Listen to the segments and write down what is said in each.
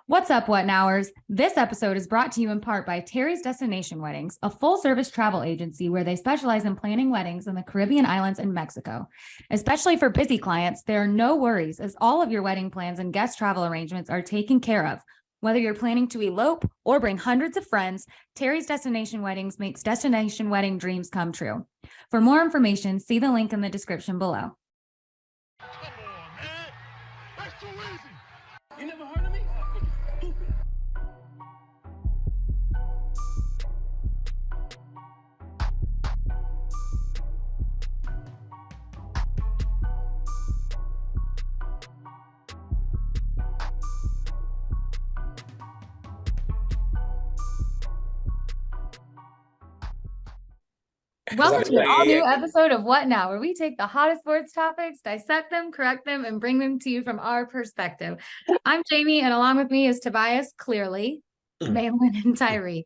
What's up, What Nowers? This episode is brought to you in part by Tarri's Destination Weddings, a full-service travel agency where they specialize in planning weddings in the Caribbean islands and Mexico. Especially for busy clients, there are no worries as all of your wedding plans and guest travel arrangements are taken care of. Whether you're planning to elope or bring hundreds of friends, Tarri's Destination Weddings makes destination wedding dreams come true. For more information, see the link in the description below. Come on, man. That's too easy. You never heard of me? Stupid. Welcome to an all-new episode of What Now, where we take the hottest sports topics, dissect them, correct them, and bring them to you from our perspective. I'm Jamie, and along with me is Tobias, clearly, Malin, and Tarri.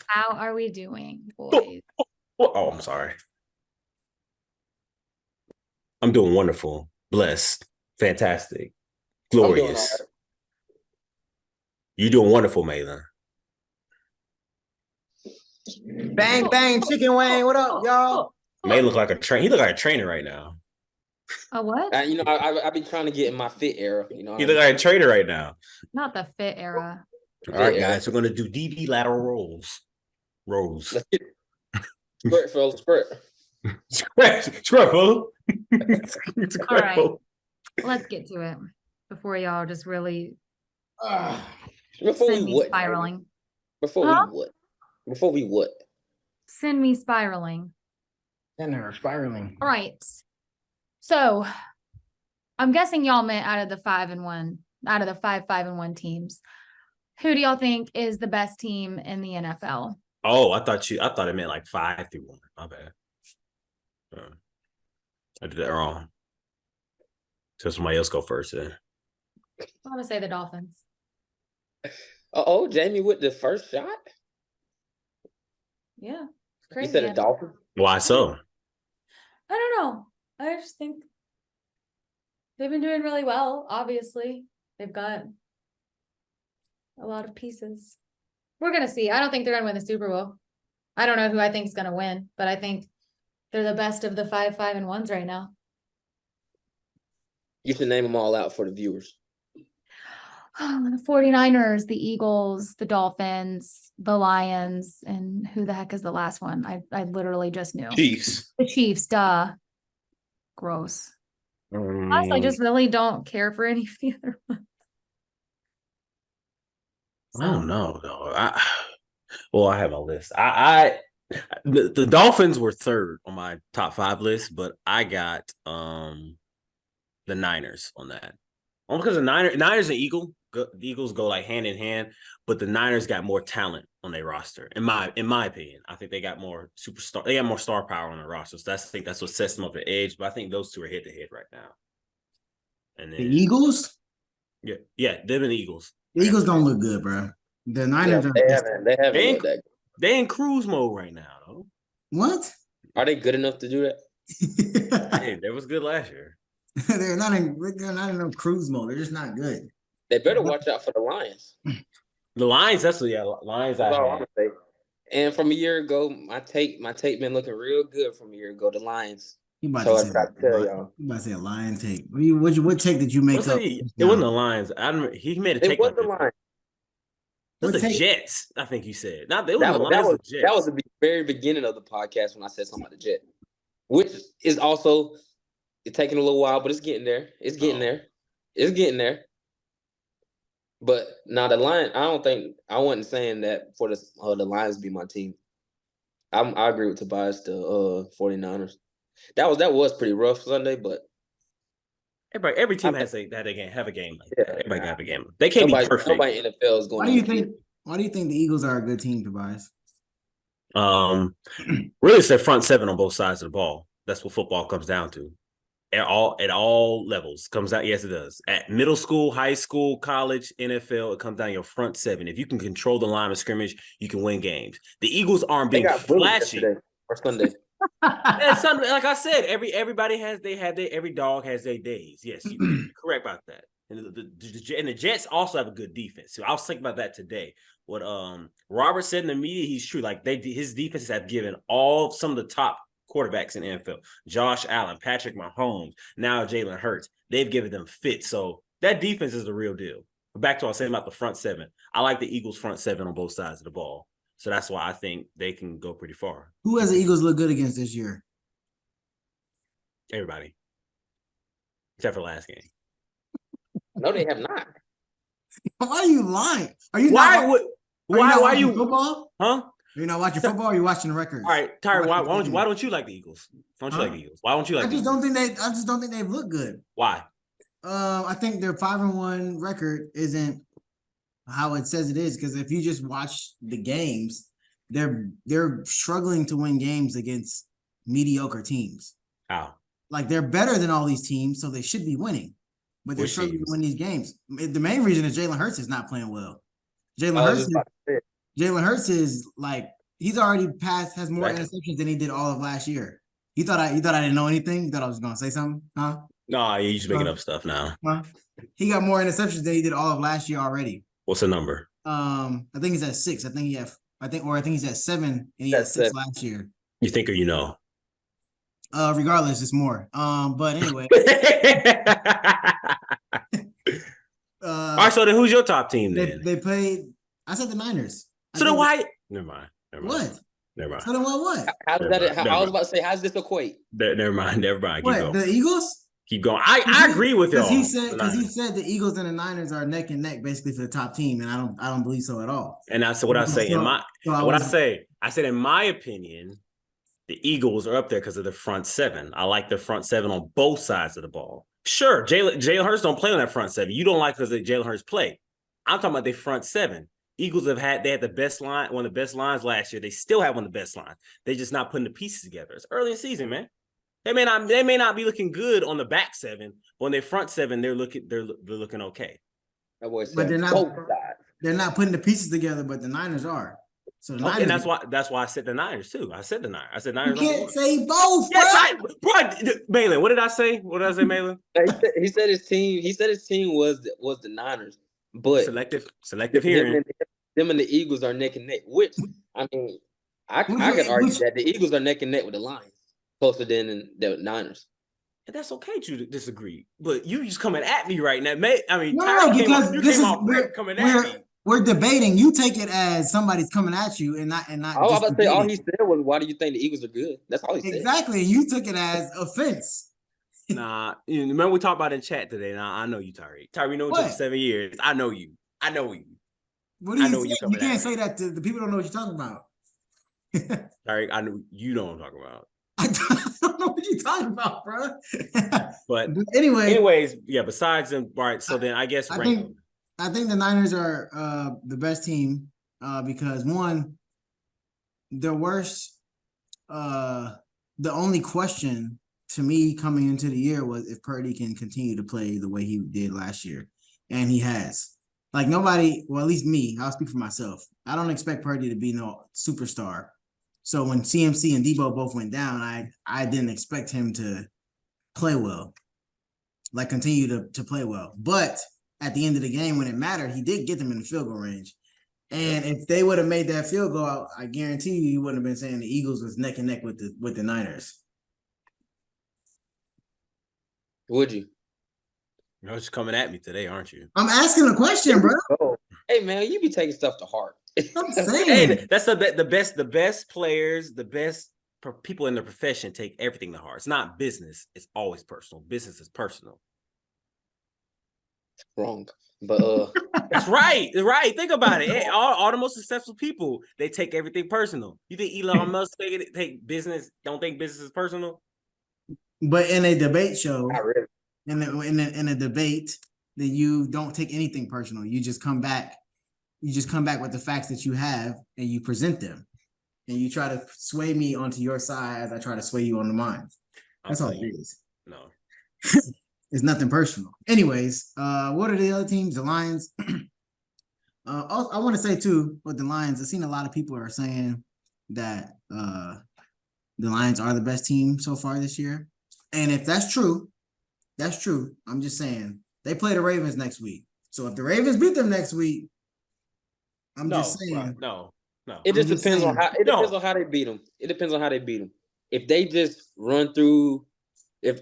How are we doing, boys? Oh, I'm sorry. I'm doing wonderful, blessed, fantastic, glorious. You're doing wonderful, Malin. Bang, bang, chicken wing. What up, y'all? May look like a train. He look like a trainer right now. A what? I've been trying to get in my fit era. He look like a trainer right now. Not the fit era. All right, guys, we're gonna do DB lateral rolls. Squirt, fellas, squirt. Squirt, fool. All right, let's get to it before y'all just really send me spiraling. Before we what? Send me spiraling. Send her spiraling. All right. So I'm guessing y'all meant out of the 5-1 teams. Who do y'all think is the best team in the NFL? Oh, I thought it meant like 5-1. My bad. I did that wrong. So somebody else go first then. I'm gonna say the Dolphins. Oh, Jamie with the first shot? Yeah. Crazy. You said a Dolphin? Why so? I don't know. I just think they've been doing really well. Obviously, they've got a lot of pieces. We're going to see. I don't think they're going to win the Super Bowl. I don't know who I think is going to win, but I think they're the best of the 5-1s right now. You should name them all out for the viewers. The 49ers, the Eagles, the Dolphins, the Lions, and who the heck is the last one? I literally just knew. Chiefs. The Chiefs, duh. Gross. Plus, I just really don't care for any of the other ones. I don't know though. I have a list. The Dolphins were third on my top 5 list, but I got the Niners on that. Only because the Niners and the Eagles go like hand in hand, but the Niners got more talent on their roster. In my opinion, I think they got more superstar. They got more star power on their roster. So I think that's what sets them up at edge. But I think those two are head to head right now. And then, the Eagles? Yeah, them and the Eagles. The Eagles don't look good, bro. The Niners they haven't looked that good. They in cruise mode right now, though. What? Are they good enough to do that? Hey, that was good last year. They're not in no cruise mode. They're just not good. They better watch out for the Lions. The Lions, Lions. That's all I'm gonna say. And from a year ago, my tape been looking real good from a year ago. The Lions. You about to say a lion take. What take did you make up? It wasn't the Lions. He made a take. It was the Lions. It was the Jets, I think you said. That was the very beginning of the podcast when I said something about the Jets, which is also taking a little while, but it's getting there. It's getting there. But now the Lions, I wasn't saying that for the Lions be my team. I agree with Tobias, the 49ers. That was pretty rough Sunday, but every team have a game like that. Everybody have a game. They can't be perfect. Nobody in the NFL is going. Why do you think the Eagles are a good team, Tobias? Really, it's their front seven on both sides of the ball. That's what football comes down to. At all levels comes out. Yes, it does. At middle school, high school, college, NFL, it comes down to your front seven. If you can control the line of scrimmage, you can win games. The Eagles aren't being flashy. Or Sunday. Like I said, every dog has their days. Yes, you're correct about that. And the Jets also have a good defense. So I was thinking about that today. What Robert said in the media, he's true. Like his defenses have given some of the top quarterbacks in the NFL, Josh Allen, Patrick Mahomes, now Jalen Hurts. They've given them fits. So that defense is the real deal. But back to what I was saying about the front seven. I like the Eagles' front seven on both sides of the ball. So that's why I think they can go pretty far. Who has the Eagles look good against this year? Everybody. Except for last game. No, they have not. Why are you lying? Are you why not you football? Huh? You're not watching football, or are you watching the records? All right, Tarri, why don't you like the Eagles? Why don't you like the Eagles? Why don't you like I just don't think they've looked good. Why? I think their 5-1 record isn't how it says it is, because if you just watch the games, they're struggling to win games against mediocre teams. How? Like, they're better than all these teams, so they should be winning. But they're struggling to win these games. The main reason is Jalen Hurts is not playing well. Jalen Hurts is like, he's already has more interceptions than he did all of last year. You thought I didn't know anything? You thought I was gonna say something? Huh? No, you're just making up stuff now. Huh? He got more interceptions than he did all of last year already. What's the number? I think he's at 6. I think he's at 7 and he had 6 last year. You think or you know? Regardless, it's more. But anyway. All right, so then who's your top team then? They played. I said the Niners. So then why? Never mind. What? Never mind. So then what? How does that? I was about to say, how does this equate? Never mind. Keep going. The Eagles? Keep going. I agree with y'all. Because he said the Eagles and the Niners are neck and neck basically for the top team, and I don't believe so at all. And that's what I say. I said in my opinion, the Eagles are up there because of the front seven. I like the front seven on both sides of the ball. Sure, Jalen Hurts don't play on that front seven. You don't like because Jalen Hurts play. I'm talking about the front seven. Eagles had the best line, one of the best lines last year. They still have one of the best lines. They're just not putting the pieces together. It's early in the season, man. They may not be looking good on the back seven, but on their front seven, they're looking okay. But they're not putting the pieces together, but the Niners are. So the Niners, and that's why I said the Niners too. I said the Niners. I said Niners. You can't say both. Yes, bro. Malin, what did I say? What did I say, Malin? He said his team. He said his team was the Niners, but selective hearing. Them and the Eagles are neck and neck. Which I mean, I could argue that the Eagles are neck and neck with the Lions, closer than the Niners. And that's okay to disagree, but you just coming at me right now. We're debating. You take it as somebody's coming at you, and not. I was about to say, all he said was, "Why do you think the Eagles are good?" That's all he said. Exactly. You took it as offense. Nah, remember we talked about it in chat today. Nah, I know you, Tarri. Tarri, we know each other 7 years. I know you. What do you say? You can't say that to the people. Don't know what you're talking about. Tarri, I know you know what I'm talking about. I don't know what you're talking about, bro. But anyways, yeah. Besides them, right? So then I guess I think the Niners are the best team because one, the worst. The only question to me coming into the year was if Purdy can continue to play the way he did last year, and he has. Like nobody, well, at least me, I'll speak for myself. I don't expect Purdy to be no superstar. So when CMC and Debo both went down, I didn't expect him to play well, like continue to play well. But at the end of the game, when it mattered, he did get them in the field goal range. And if they would have made that field goal, I guarantee you wouldn't have been saying the Eagles was neck and neck with the Niners. Would you? You're just coming at me today, aren't you? I'm asking a question, bro. Hey, man, you be taking stuff to heart. I'm saying. Hey, that's the best players, the best people in the profession take everything to heart. It's not business. It's always personal. Business is personal. Wrong. But that's right. Right. Think about it. Hey, all the most successful people, they take everything personal. You think Elon Musk don't think business is personal? But in a debate show, not really. In a debate, then you don't take anything personal. You just come back with the facts that you have and you present them. And you try to sway me onto your side as I try to sway you onto mine. That's all it is. No. It's nothing personal. Anyways, what are the other teams? The Lions. I want to say too, with the Lions, I've seen a lot of people are saying that the Lions are the best team so far this year. And if that's true, I'm just saying They play the Ravens next week. So if the Ravens beat them next week, I'm just saying. Right, no. It just depends on how they beat them. It depends on how they beat them. If they just run through, if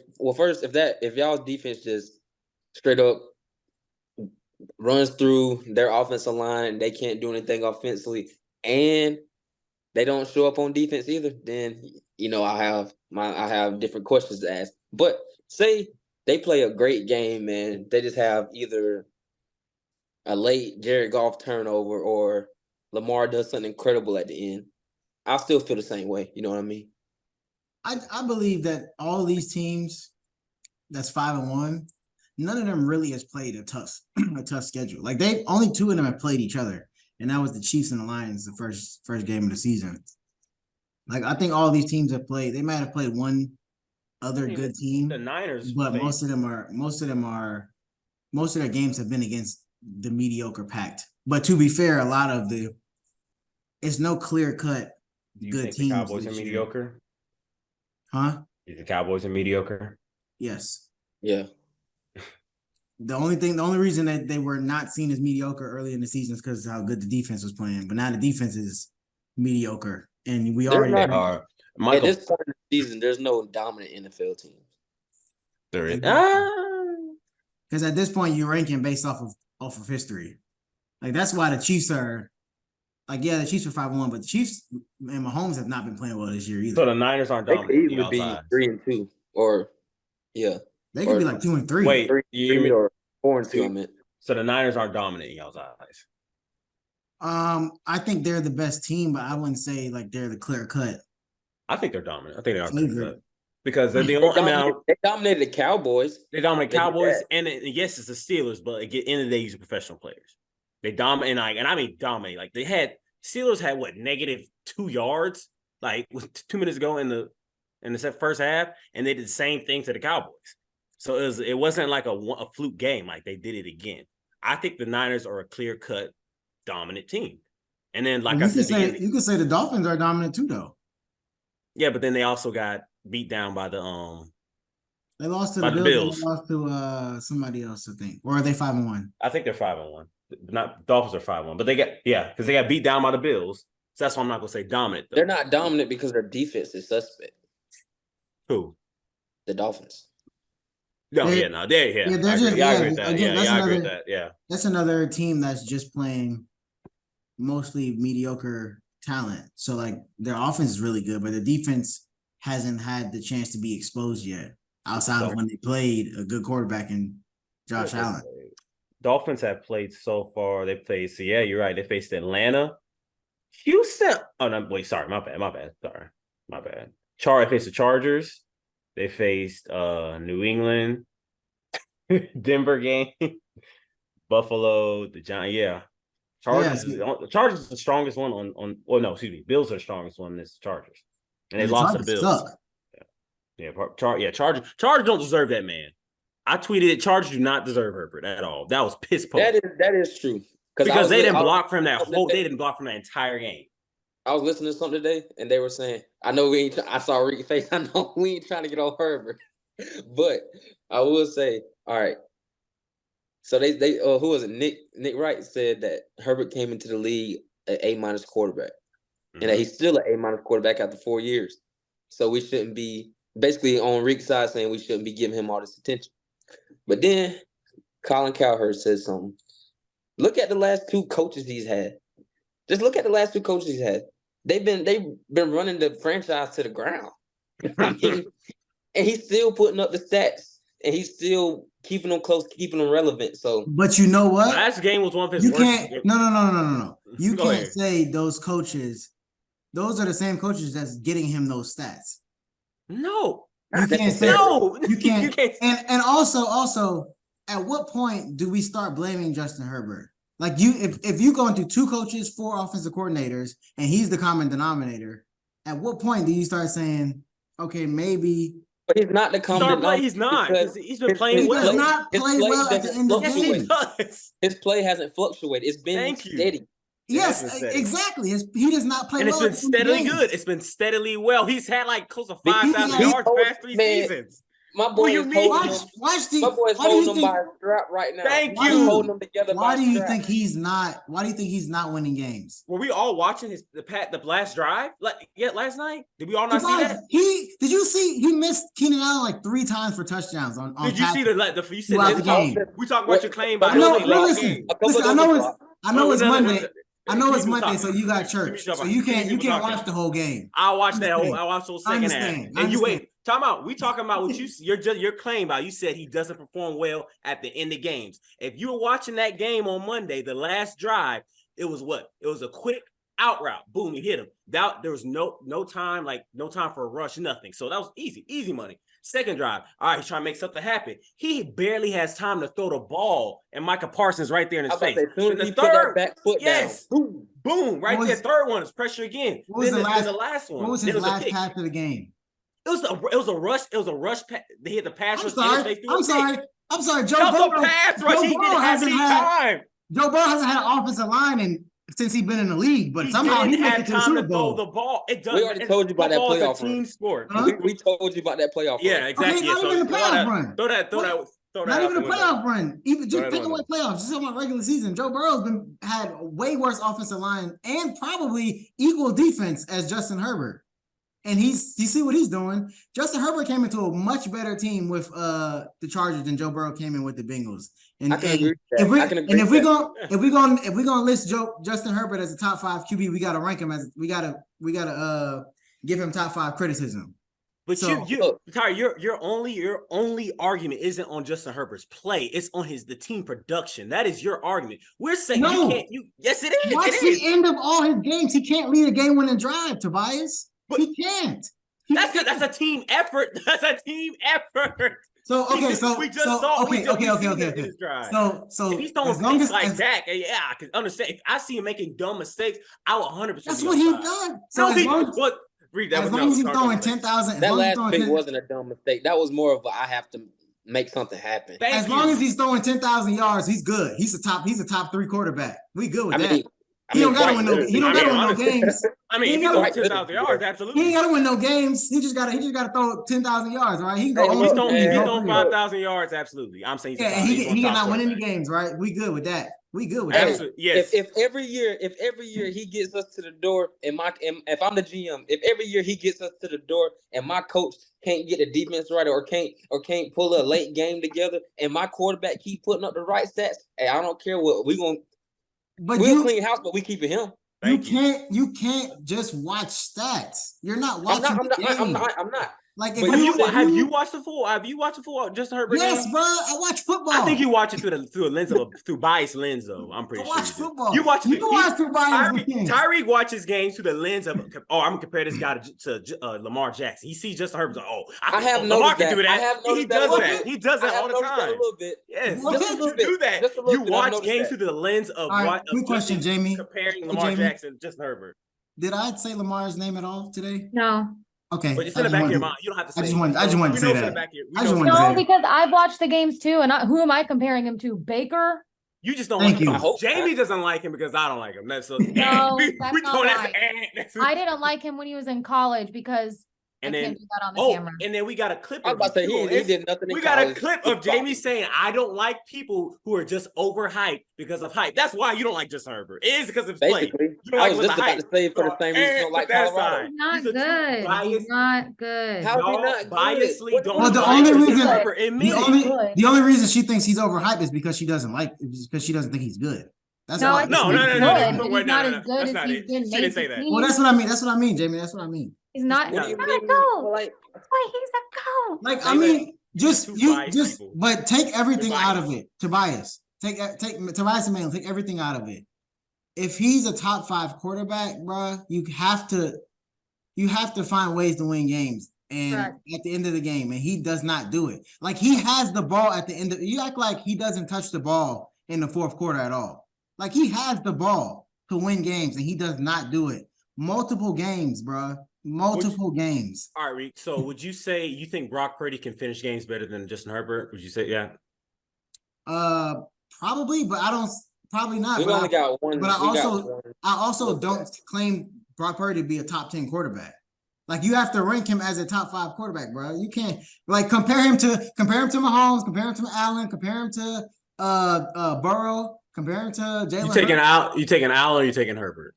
y'all's defense just straight up runs through their offensive line, they can't do anything offensively, and they don't show up on defense either, then I have different questions to ask. But say they play a great game and they just have either a late Jared Goff turnover or Lamar does something incredible at the end, I'll still feel the same way. You know what I mean? I believe that all these teams that's 5-1, none of them really has played a tough schedule. Like only 2 of them have played each other, and that was the Chiefs and the Lions, the first game of the season. Like I think all these teams have played. They might have played one other good team. The Niners, but most of their games have been against the mediocre packed. But to be fair, a lot of it's no clear cut good teams. The Cowboys are mediocre? Huh? The Cowboys are mediocre? Yes. Yeah. The only reason that they were not seen as mediocre early in the season is because of how good the defense was playing. But now the defense is mediocre. And we already are. At this point in the season, there's no dominant NFL team. There is. Because at this point, you're ranking based off of history. Like that's why the Chiefs are like, yeah, the Chiefs are 5-1, but the Chiefs and Mahomes have not been playing well this year either. So the Niners aren't dominant. They could easily be 3-2, or they could be like 2-3. Wait, 3 or 4-2. I meant. So the Niners aren't dominant in y'all's eyes. I think they're the best team, but I wouldn't say like they're the clear cut. I think they're dominant. I think they are clear cut because they're the only. They dominated the Cowboys. They dominate Cowboys, and yes, it's the Steelers, but at the end of the day, these are professional players. They dominate, and I mean dominate. Like Steelers had what -2 yards, like with 2 minutes ago in the first half, and they did the same thing to the Cowboys. So it wasn't like a fluke game. Like they did it again. I think the Niners are a clear cut dominant team, and then like I said, you could say the Dolphins are dominant too, though. Yeah, but then they also got beat down by the They lost to the Bills. They lost to somebody else, I think. Or are they 5-1? I think they're 5-1. Not Dolphins are 5-1, but because they got beat down by the Bills. So that's why I'm not gonna say dominant. Though. They're not dominant because their defense is suspect. Who? The Dolphins. No, I agree with that. I agree with that. Yeah, that's another team that's just playing mostly mediocre talent. So like their offense is really good, but the defense hasn't had the chance to be exposed yet. Outside of when they played a good quarterback in Josh Allen. Dolphins have played so far. They played. So yeah, you're right. They faced Atlanta, Houston. Oh no, wait. Sorry, my bad. Sorry, my bad. They faced the Chargers. They faced New England, Denver game, Buffalo, the Giants. Yeah, Chargers. The Chargers is the strongest one on. Well, no, excuse me. Bills are the strongest one. This Chargers, and they lost to the Bills. Suck. Chargers don't deserve that man. I tweeted it. Chargers do not deserve Herbert at all. That was piss poor. That is true. Because they didn't block from that whole. They didn't block from that entire game. I was listening to something today, and they were saying, "I know we ain't." I saw Ricky face. I know we ain't trying to get on Herbert, but I will say, all right. So they who was it? Nick Wright said that Herbert came into the league an A- quarterback, and that he's still an A- quarterback after 4 years. So we shouldn't be basically on Rick's side saying we shouldn't be giving him all this attention. But then Colin Cowherd said something. Look at the last 2 coaches he's had. Just look at the last 2 coaches he's had. They've been running the franchise to the ground. I mean, and he's still putting up the stats, and he's still keeping them close, keeping them relevant. So, but you know what? Last game was one of his you worst. Can't. No. You can't say those coaches. Those are the same coaches that's getting him those stats. No, you can't say no. You can't. And also, at what point do we start blaming Justin Herbert? Like if you going through 2 coaches, 4 offensive coordinators, and he's the common denominator, at what point do you start saying, okay, maybe? But he's not the common denominator. He's not. He's been playing well. He does not play well at the end of the game. His play hasn't fluctuated. It's been steady. Yes, exactly. He does not play well. And it's been steadily good. It's been steadily well. He's had like close to 5,000 yards past 3 seasons. my boy you is mean? holding him. Watch the. My boy is Why do you holding him think? by a strap right now. Thank He's you. holding them together Why by do a you strap. think he's not? Why do you think he's not winning games? Were we all watching the last drive? Last night? Did we all not see Tobias, that? did you see he missed Keenan Allen like 3 times for touchdowns on Did you see passes the you said throughout the this game? we talking about your claim by I know. the No, late listen, game. listen. I know it's Monday. I know it's People Monday, talking. so you got Give church, me so somebody. you Give me can't people talking. watch the whole game. I watched that whole. Understand. I watched the whole second half. Understand. And you wait. Talking about we talking about what your claim about. You said he doesn't perform well at the end of games. If you were watching that game on Monday, the last drive, it was what? It was a quick out route. Boom, he hit him. There was no time, no time for a rush, nothing. So that was easy money. Second drive, all right, he's trying to make something happen. He barely has time to throw the ball, and Micah Parsons right there in his face. As soon as he The put that third, back foot yes, down, boom, right there. Third one is pressure again. What was Then the last one? What was his last pass of the game? It was a rush. It was a rush. They hit the pass rush. I'm sorry. Joe That was Burrow. a pass rush. He didn't have any time. Joe Burrow hasn't had an offensive line since he's been in the league, but somehow he didn't made have it to the time Super to throw Bowl. the ball. It does. we already told you about that playoff It's a team sport. Huh? We told you about that playoff Yeah, run. exactly. Okay, not even the playoff run. Throw that. Not even a playoff run. Even just Throw that pick on away playoffs. Just talking about regular season. Joe Burrow's had a way worse offensive line and probably equal defense as Justin Herbert. And you see what he's doing. Justin Herbert came into a much better team with the Chargers than Joe Burrow came in with the Bengals. And I can agree with that. if we're gonna list Justin Herbert as a top 5 QB, we gotta rank him as we gotta give him top 5 criticism. But Tarri, your only argument isn't on Justin Herbert's play. It's on the team production. That is your argument. We're saying you can't. Yes, it is. Watch the end of all his games. He can't lead a game-winning drive, Tobias. But he can't. That's good. That's a team effort. That's a team effort. So okay, we just saw. Okay. So if he's throwing picks like that, yeah, I can understand. If I see him making dumb mistakes, I will 100%. That's what he does. So as long as he's throwing 10,000, that last pick wasn't a dumb mistake. That was more of I have to make something happen. As long as he's throwing 10,000 yards, he's good. He's a top 3 quarterback. We good with that. He don't gotta win no games. I mean, if he throws 10,000 yards, absolutely. He ain't gotta win no games. He just gotta throw 10,000 yards, right? He can go. He's throwing 5,000 yards, absolutely. I'm saying, he cannot win any games, right? We good with that. That. Yes. If every year he gets us to the door, and if I'm the GM, if every year he gets us to the door, and my coach can't get the defense right, or can't pull a late game together, and my quarterback keep putting up the right stats, hey, I don't care what we'll clean house, but we keeping him. You can't just watch stats. You're not watching. I'm not. Like, have you watched the full Justin Herbert? Yes, bro. I watch football. I think you watch it through biased lens, though. I'm pretty sure. Watch football. You watch through biased lens. Tyreek watches games through the lens of. Oh, I'm gonna compare this guy to Lamar Jackson. He sees Justin Herbert. I have noticed that. Do that. He does that. He does that all the time. A little bit. Yes, just do that. You watch games through the lens of what? Quick question, Jamie. Comparing Lamar Jackson to Justin Herbert. Did I say Lamar's name at all today? No. Okay. But it's in the back of your mind. You don't have to say I just wanted to say that. No, because I've watched the games too, and who am I comparing him to? Baker? You just don't like him. Jamie doesn't like him because I don't like him. That's no, that's not right. I didn't like him when he was in college because I can't do that on the camera. And then we got a clip. I was about to say he did nothing. We got a clip of Jamie saying, "I don't like people who are just overhyped because of hype." That's why you don't like Justin Herbert. It is because of his play. I was just about to say for the same reason you don't like Colorado. He's not good. He's not good. How is he not biasly don't well, the only reason she thinks he's overhyped is because she doesn't think he's good. That's no. He's not as good as he's been. She didn't say that. Well, that's what I mean, Jamie. That's what I mean. He's not. He's not a goat. That's why he's a goat. Like, I mean, but take everything out of it, Tobias. Take Tobias and Manuel. Take everything out of it. If he's a top 5 quarterback, bro, you have to find ways to win games. And at the end of the game, and he does not do it. Like, he has the ball at the end of. You act like he doesn't touch the ball in the fourth quarter at all. Like, he has the ball to win games, and he does not do it. Multiple games, bro. Multiple games. All right, Reek. So would you say you think Brock Purdy can finish games better than Justin Herbert? Would you say probably, but I don't. Probably not. We only got one. But I also don't claim Brock Purdy to be a top 10 quarterback. Like you have to rank him as a top 5 quarterback, bro. You can't like compare him to Mahomes, compare him to Allen, compare him to Burrow, compare him to Jalen Hurts. You taking Allen or you taking Herbert?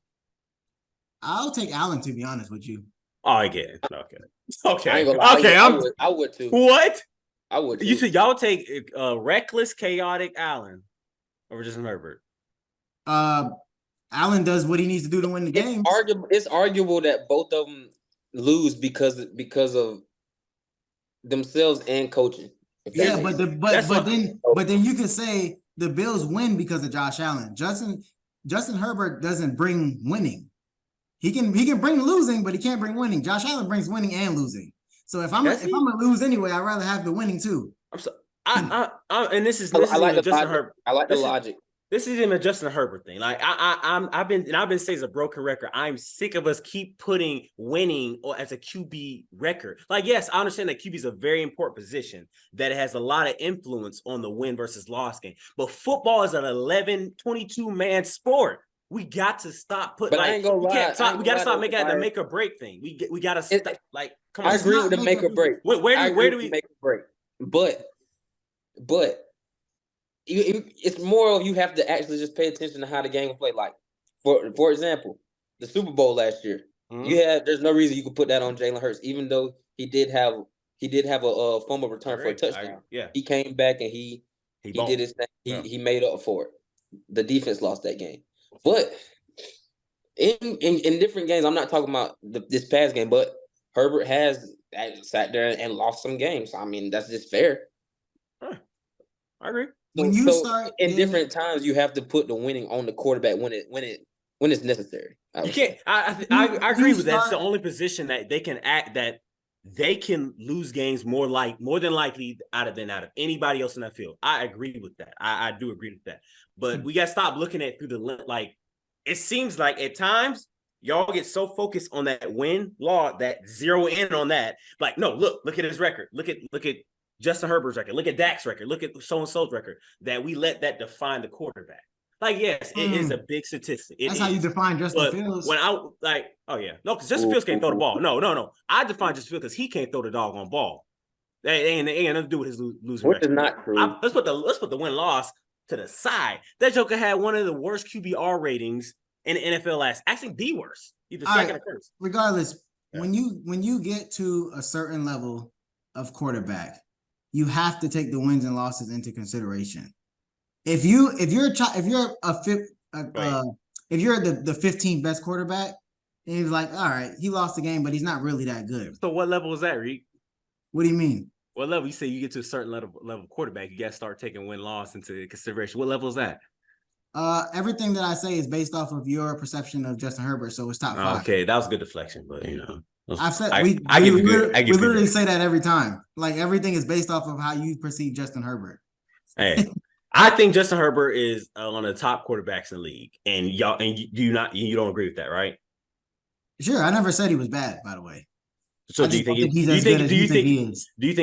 I'll take Allen, to be honest with you. Oh, I get it. Okay. I ain't Okay. gonna lie, Okay. I would too. What? I would too. You said y'all take reckless, chaotic Allen over Justin Herbert. Allen does what he needs to do to win the game. It's arguable that both of them lose because of themselves and coaching. Yeah, but then you could say the Bills win because of Josh Allen. Justin Herbert doesn't bring winning. He can bring losing, but he can't bring winning. Josh Allen brings winning and losing. So if I'm gonna lose anyway, I'd rather have the winning too. I'm so and this is I like the Justin logic. Herbert. I like the logic. This is even a Justin Herbert thing. Like I've been saying it's a broken record. I'm sick of us keep putting winning or as a QB record. Like, yes, I understand that QB is a very important position that has a lot of influence on the win versus loss game. But football is an 11, 22 man sport. We got to stop putting. But I ain't gonna lie. We got to stop making that the make or break thing. We got to stop. Like, come on. I agree with the make or break. Where do we make or break? But it's more of you have to actually just pay attention to how the game will play. Like, for example, the Super Bowl last year. Mm-hmm. There's no reason you could put that on Jalen Hurts, even though he did have a fumble return for a touchdown. He came back and he did his thing. He made up for it. The defense lost that game, but in different games, I'm not talking about this past game, but Herbert has sat there and lost some games. I mean, that's just fair. I agree. When you start in different times, you have to put the winning on the quarterback when it's necessary. You can't. I agree with that. It's the only position that they can act that they can lose games more than likely out of anybody else in that field. I agree with that. I do agree with that. But we got to stop looking at through the like. It seems like at times y'all get so focused on that win law that zero in on that. Like, no, look at his record. Look at Justin Herbert's record. Look at Dak's record. Look at so-and-so's record. That we let that define the quarterback. Like, yes, it is a big statistic. That's how you define Justin Fields. When no, because Justin Fields can't throw the ball. No. I define Justin Fields because he can't throw the doggone ball. That ain't nothing to do with his losing record. Which is not true. Let's put the win-loss to the side. That Joker had one of the worst QBR ratings in the NFL last. Actually, the worst. Either second or first. Regardless, when you get to a certain level of quarterback, you have to take the wins and losses into consideration. If you're the 15th best quarterback, and he's like, all right, he lost the game, but he's not really that good. So what level is that, Reek? What do you mean? What level? You say you get to a certain level of quarterback, you got to start taking win-loss into consideration. What level is that? Everything that I say is based off of your perception of Justin Herbert, so it's top 5. Okay, that was good deflection, but I've said we literally say that every time. Like everything is based off of how you perceive Justin Herbert. Hey, I think Justin Herbert is one of the top quarterbacks in the league, and you don't agree with that, right? Sure, I never said he was bad, by the way. So do you think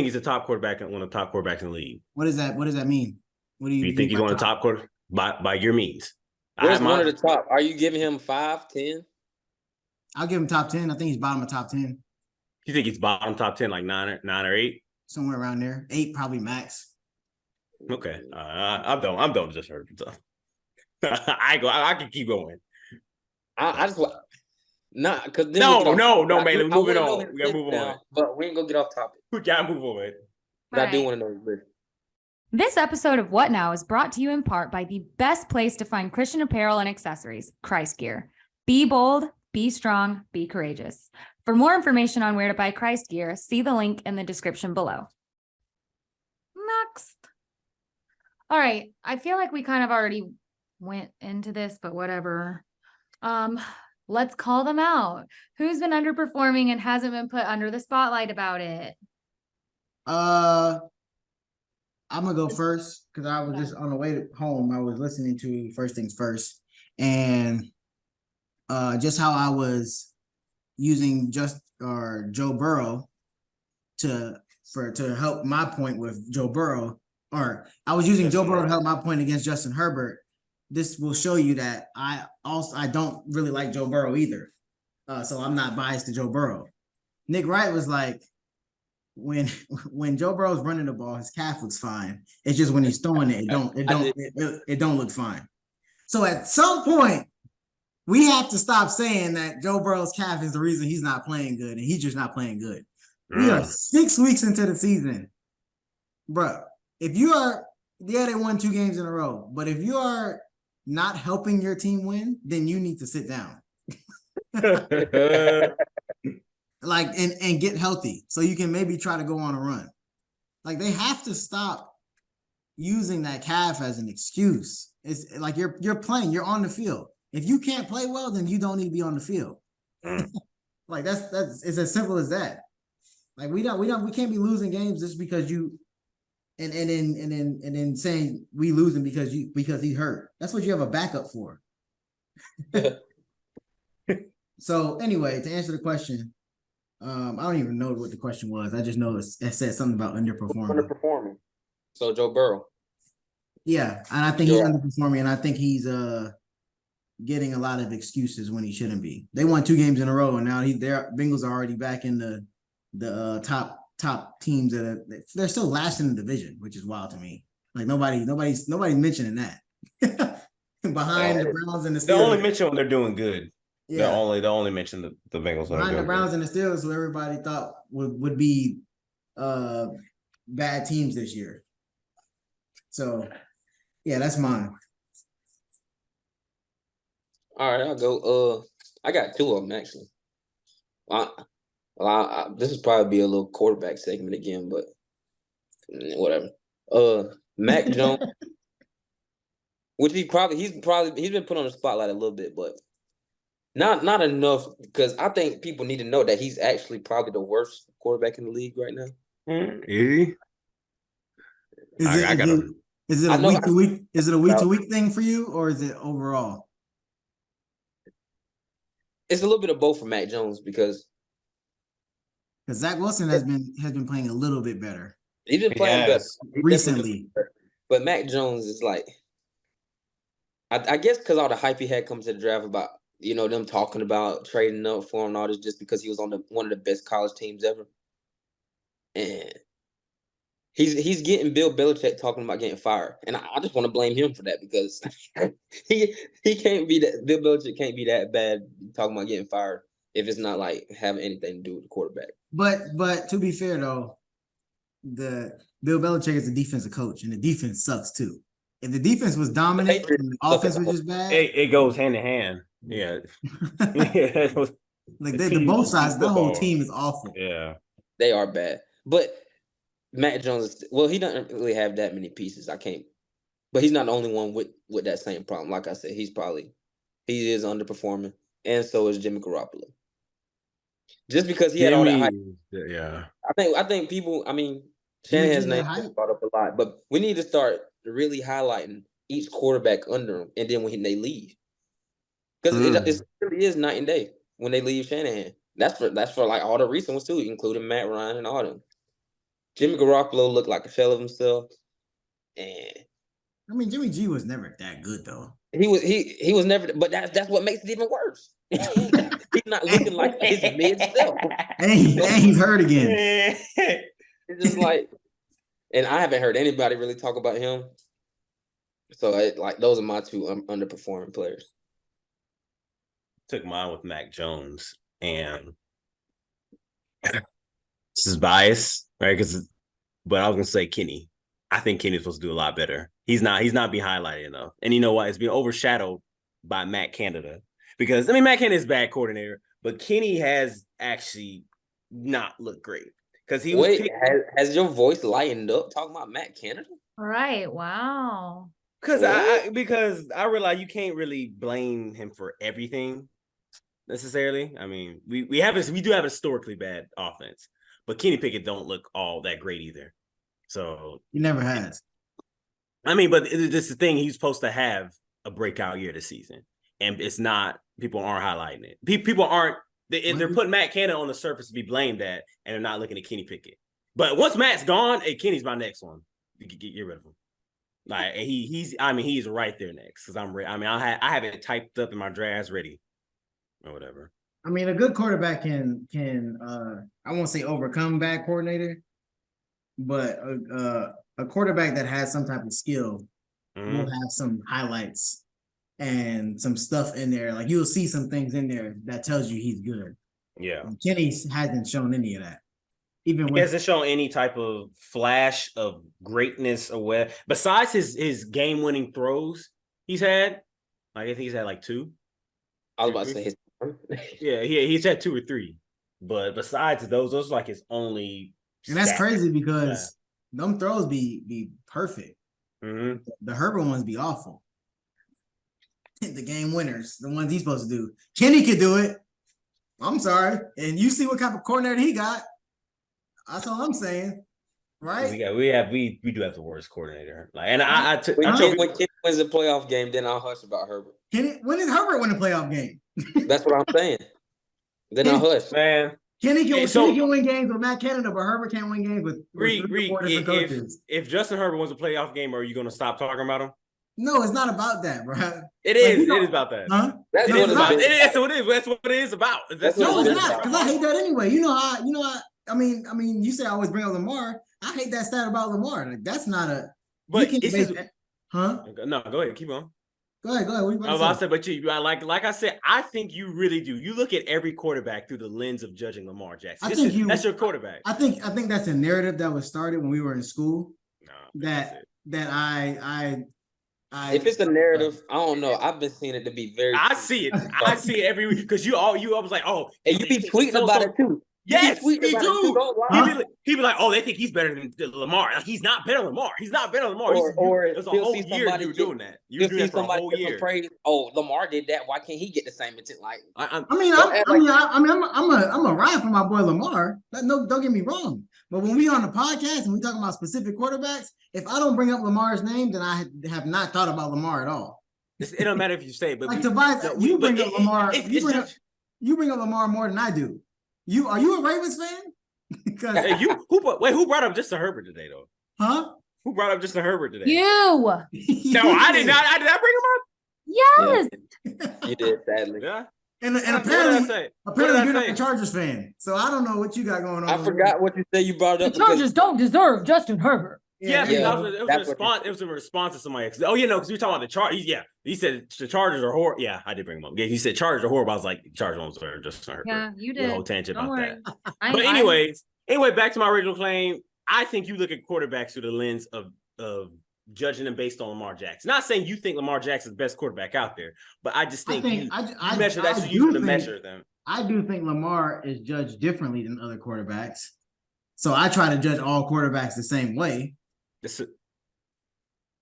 he's a top quarterback, one of the top quarterbacks in the league? What does that mean? What do you think he's one of the top quarterbacks by your means? Where's one of the top? Are you giving him 5, 10? I'll give him top 10. I think he's bottom of top 10. You think he's bottom top 10, like 9 or 8? Somewhere around there. 8 probably max. Okay. I'm done with Justin Herbert. I can keep going. I just not because no, man. Moving on. We gotta move on. But we ain't gonna get off topic. We gotta move on. Right. I do want to know his list. This episode of What Now is brought to you in part by the best place to find Christian apparel and accessories, Christ Gear. Be bold, be strong, be courageous. For more information on where to buy Christ Gear, see the link in the description below. Next. All right. I feel like we kind of already went into this, but whatever. Let's call them out. Who's been underperforming and hasn't been put under the spotlight about it? I'm gonna go first because I was just on the way home. I was listening to First Things First, and just how I was using Joe Burrow to help my point with Joe Burrow, or I was using Joe Burrow to help my point against Justin Herbert. This will show you that I don't really like Joe Burrow either, so I'm not biased to Joe Burrow. Nick Wright was like, when Joe Burrow's running the ball, his calf looks fine. It's just when he's throwing it, it don't look fine. So at some point, we have to stop saying that Joe Burrow's calf is the reason he's not playing good, and he's just not playing good. We are 6 weeks into the season, bro. If you are, they won 2 games in a row, but if you are not helping your team win, then you need to sit down. Like and get healthy so you can maybe try to go on a run. Like they have to stop using that calf as an excuse. It's like you're playing, you're on the field. If you can't play well, then you don't need to be on the field. Like that's it's as simple as that. Like we can't be losing games just because you and then saying we losing because he's hurt. That's what you have a backup for. So anyway, to answer the question, I don't even know what the question was. I just know it said something about underperforming. So Joe Burrow. Yeah, and I think he's underperforming, and I think he's getting a lot of excuses when he shouldn't be. They won 2 games in a row, and now their Bengals are already back in the top teams they're still last in the division, which is wild to me. Like nobody's mentioning that. Behind the Browns and the Steelers. They only mention when they're doing good. Yeah. They only mention the Bengals behind the Browns and the Steelers, who everybody thought would be bad teams this year. So yeah, that's mine. All right, I'll go. I got 2 of them actually. This will probably be a little quarterback segment again, but whatever. Mac Jones, which he's been put on the spotlight a little bit, but not enough, because I think people need to know that he's actually probably the worst quarterback in the league right now. Is it a week to week thing for you, or is it overall? It's a little bit of both for Mac Jones because Zach Wilson has been playing a little bit better. He's been playing better recently. But Mac Jones is like, I guess because all the hype he had come to the draft about, them talking about trading up for him and all this, just because he was on one of the best college teams ever. And he's getting Bill Belichick talking about getting fired. And I just want to blame him for that, because he can't be that. Bill Belichick can't be that bad talking about getting fired if it's not like having anything to do with the quarterback. But to be fair though, the Bill Belichick is a defensive coach, and the defense sucks too. If the defense was dominant and the offense was just bad, it goes hand in hand. Yeah. Like the both sides, the whole team is awful. Yeah. They are bad. But Mac Jones, he doesn't really have that many pieces. But he's not the only one with that same problem. Like I said, he is underperforming, and so is Jimmy Garoppolo. Just because he had all that hype. Yeah. I think people, Shanahan's name is brought up a lot, but we need to start really highlighting each quarterback under him, and then when they leave. Because it really is night and day when they leave Shanahan. That's for like all the recent ones too, including Matt Ryan and all them. Jimmy Garoppolo looked like a shell of himself, and Jimmy G was never that good though. He was never, but that's what makes it even worse. He's not looking like his mid self, and he's hurt again. It's just like, and I haven't heard anybody really talk about him. So those are my 2 underperforming players. Took mine with Mac Jones, and this is bias, right? But I was gonna say Kenny. I think Kenny's supposed to do a lot better. He's not being highlighted enough, and you know what? It's being overshadowed by Matt Canada, because Matt Canada is a bad coordinator, but Kenny has actually not looked great because he was. Has your voice lightened up talking about Matt Canada? Right. Wow. Because I realize you can't really blame him for everything necessarily. We do have a historically bad offense, but Kenny Pickett don't look all that great either. So he never has. But it's the thing. He's supposed to have a breakout year this season, and it's not. People aren't highlighting it. People aren't. They're putting Matt Canada on the surface to be blamed at, and they're not looking at Kenny Pickett. But once Matt's gone, Kenny's my next one. Get rid of him. Like he's right there next, because I'm ready. I have it typed up in my drafts ready, or whatever. I mean, a good quarterback can I won't say overcome bad coordinator, but a quarterback that has some type of skill will have some highlights and some stuff in there. Like you'll see some things in there that tells you he's good. Yeah. And Kenny hasn't shown any of that. Even He hasn't shown any type of flash of greatness or where besides his game-winning throws he's had. Like, I think he's had like 2. I was about to say his. Yeah, he's had 2 or 3. But besides those are like his only. And that's crazy because them throws be perfect. The Herbert ones be awful. The game winners, the ones he's supposed to do. Kenny could do it. I'm sorry. And you see what type of coordinator he got. That's all I'm saying. Right? We do have the worst coordinator. Like, and when Kenny wins a playoff game, then I'll hush about Herbert. When did Herbert win a playoff game? That's what I'm saying. Then I'll hush. Man. Kenny can win games with Matt Canada, but Herbert can't win games with different coaches. If Justin Herbert wins a playoff game, are you going to stop talking about him? No, it's not about that, bro. It is. It is about that. Huh? That's what it is. That's what it is about. No, it's not. Because I hate that anyway. You know how. I mean, you say I always bring up Lamar. I hate that stat about Lamar. Like, that's not a. But huh? No, go ahead. Keep on. Go ahead. What you about to say? But like I said, I think you really do. You look at every quarterback through the lens of judging Lamar Jackson. That's your quarterback. I think that's a narrative that was started when we were in school. No, that I if it's a narrative, I don't know. I've been seeing it to be very. I see it. I see it every week because you always like, oh, and you be tweeting about it too. Yes, we do. He be like, oh, they think he's better than Lamar. Like, he's not better thanLamar. He's not better than Lamar. Or it was a whole year you were doing that. You were doing that for a whole year. Praise, oh, Lamar did that. Why can't he get the same attention? Like, I'm a ride for my boy Lamar. Don't get me wrong. But when we on the podcast and we talking about specific quarterbacks, if I don't bring up Lamar's name, then I have not thought about Lamar at all. It don't matter if you say it, but like Tobias, you bring up Lamar. You bring up Lamar more than I do. Are you a Ravens fan? Because who brought up Justin Herbert today though? Huh? Who brought up Justin Herbert today? You. No, I did not. Did I bring him up? Yes. You did, sadly. Yeah. And apparently you're not a Chargers fan. So I don't know what you got going on. I forgot what you said. You brought it up. The Chargers don't deserve Justin Herbert. It was a response to somebody. Oh, because we were talking about the Chargers. Yeah, he said the Chargers are horrible. Yeah, I did bring him up. Yeah, he said Chargers are horrible. I was like, Chargers are just Herbert. Yeah, you did. The whole tangent about that. But anyway, back to my original claim. I think you look at quarterbacks through the lens of judging them based on Lamar Jackson. Not saying you think Lamar Jackson is the best quarterback out there, but I just think you measure that's what you measure them. I do think Lamar is judged differently than other quarterbacks. So I try to judge all quarterbacks the same way.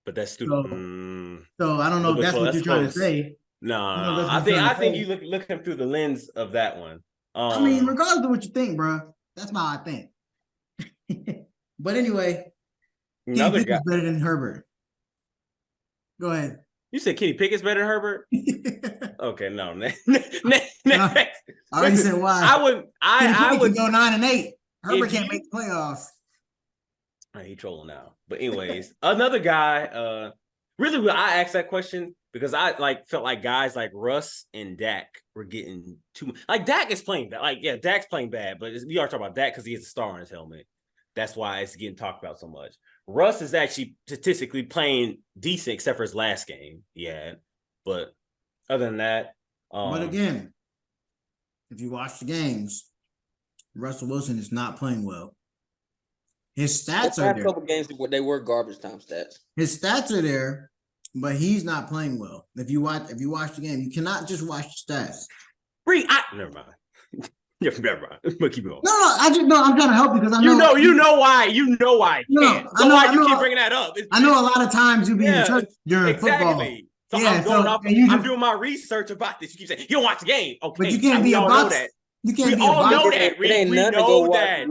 But that's stupid. So I don't know if that's what you're trying to say. No. I think you look him through the lens of that one. I mean, regardless of what you think, bro, that's how I think. But anyway, Kenny Pickett's better than Herbert. Go ahead. You said Kenny Pickett's better than Herbert? Okay, no. I already said why. I would go 9-8. Herbert can't make the playoffs. He trolling now. But anyways, another guy, really I asked that question because I felt like guys like Russ and Dak were getting too much. Like Dak is playing bad. Like, yeah, Dak's playing bad, but we are talking about Dak because he has a star on his helmet. That's why it's getting talked about so much. Russ is actually statistically playing decent except for his last game he had. But other than that. But again, if you watch the games, Russell Wilson is not playing well. His stats are there. Couple games they were garbage time stats. His stats are there, but he's not playing well. If you watch the game, you cannot just watch the stats. Never mind. Never mind. But keep going. I'm trying to help you because I know you know why. You know why. Why you keep bringing that up? I know a lot of times you be in church during football. So I'm doing my research about this. You keep saying you don't watch the game. Okay, but you can't be a box. You can't be a box. Know that. We know that.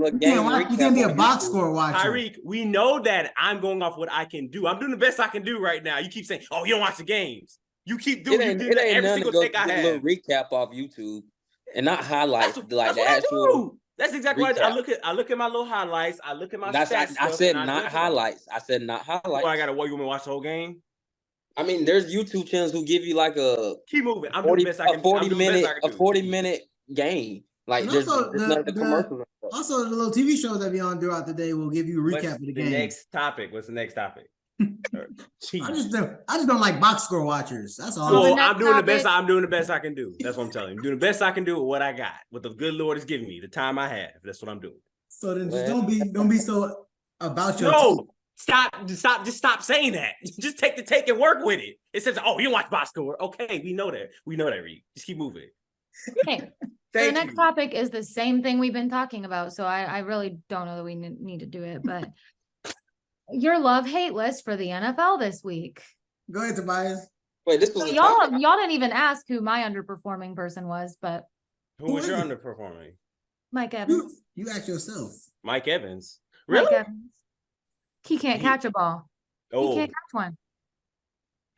You can't be a box score watcher. Tyreek, we know that. I'm going off what I can do. I'm doing the best I can do right now. You keep saying, "Oh, you don't watch the games." You keep doing it every single take I have. A little recap off YouTube and not highlights the actual. That's exactly what I look at. I look at my little highlights. I look at my stats. I said not highlights. I said not highlights. Well, you want me to watch the whole game? I mean, there's YouTube channels who give you like a keep moving. I'm doing the best I can. 40 minute game. Like And there's also none of the commercials. also the little TV shows that be on throughout the day will give you a recap of the game. Next topic? What's the next topic? I just don't like box score watchers. That's all. the Well, next I'm doing the topic- best. I'm doing the best I can do. That's what I'm telling you. I'm doing the best I can do with what I got, what the good Lord is giving me, the time I have. That's what I'm doing. So then just don't be so about your No, stop saying that. Just take the take and work with it. It says, "Oh, you watch box score." Okay, we know that. Reed. Just keep moving. Okay. The next topic is the same thing we've been talking about. So I really don't know that we need to do it, but your love-hate list for the NFL this week. Go ahead, Tobias. Wait, this was So a y'all topic? didn't even ask who my underperforming person was, but Who was Who your is it? underperforming? Mike Evans. You ask yourself. Mike Evans. Mike Really? Evans. He can't catch a ball. He Oh, can't catch one.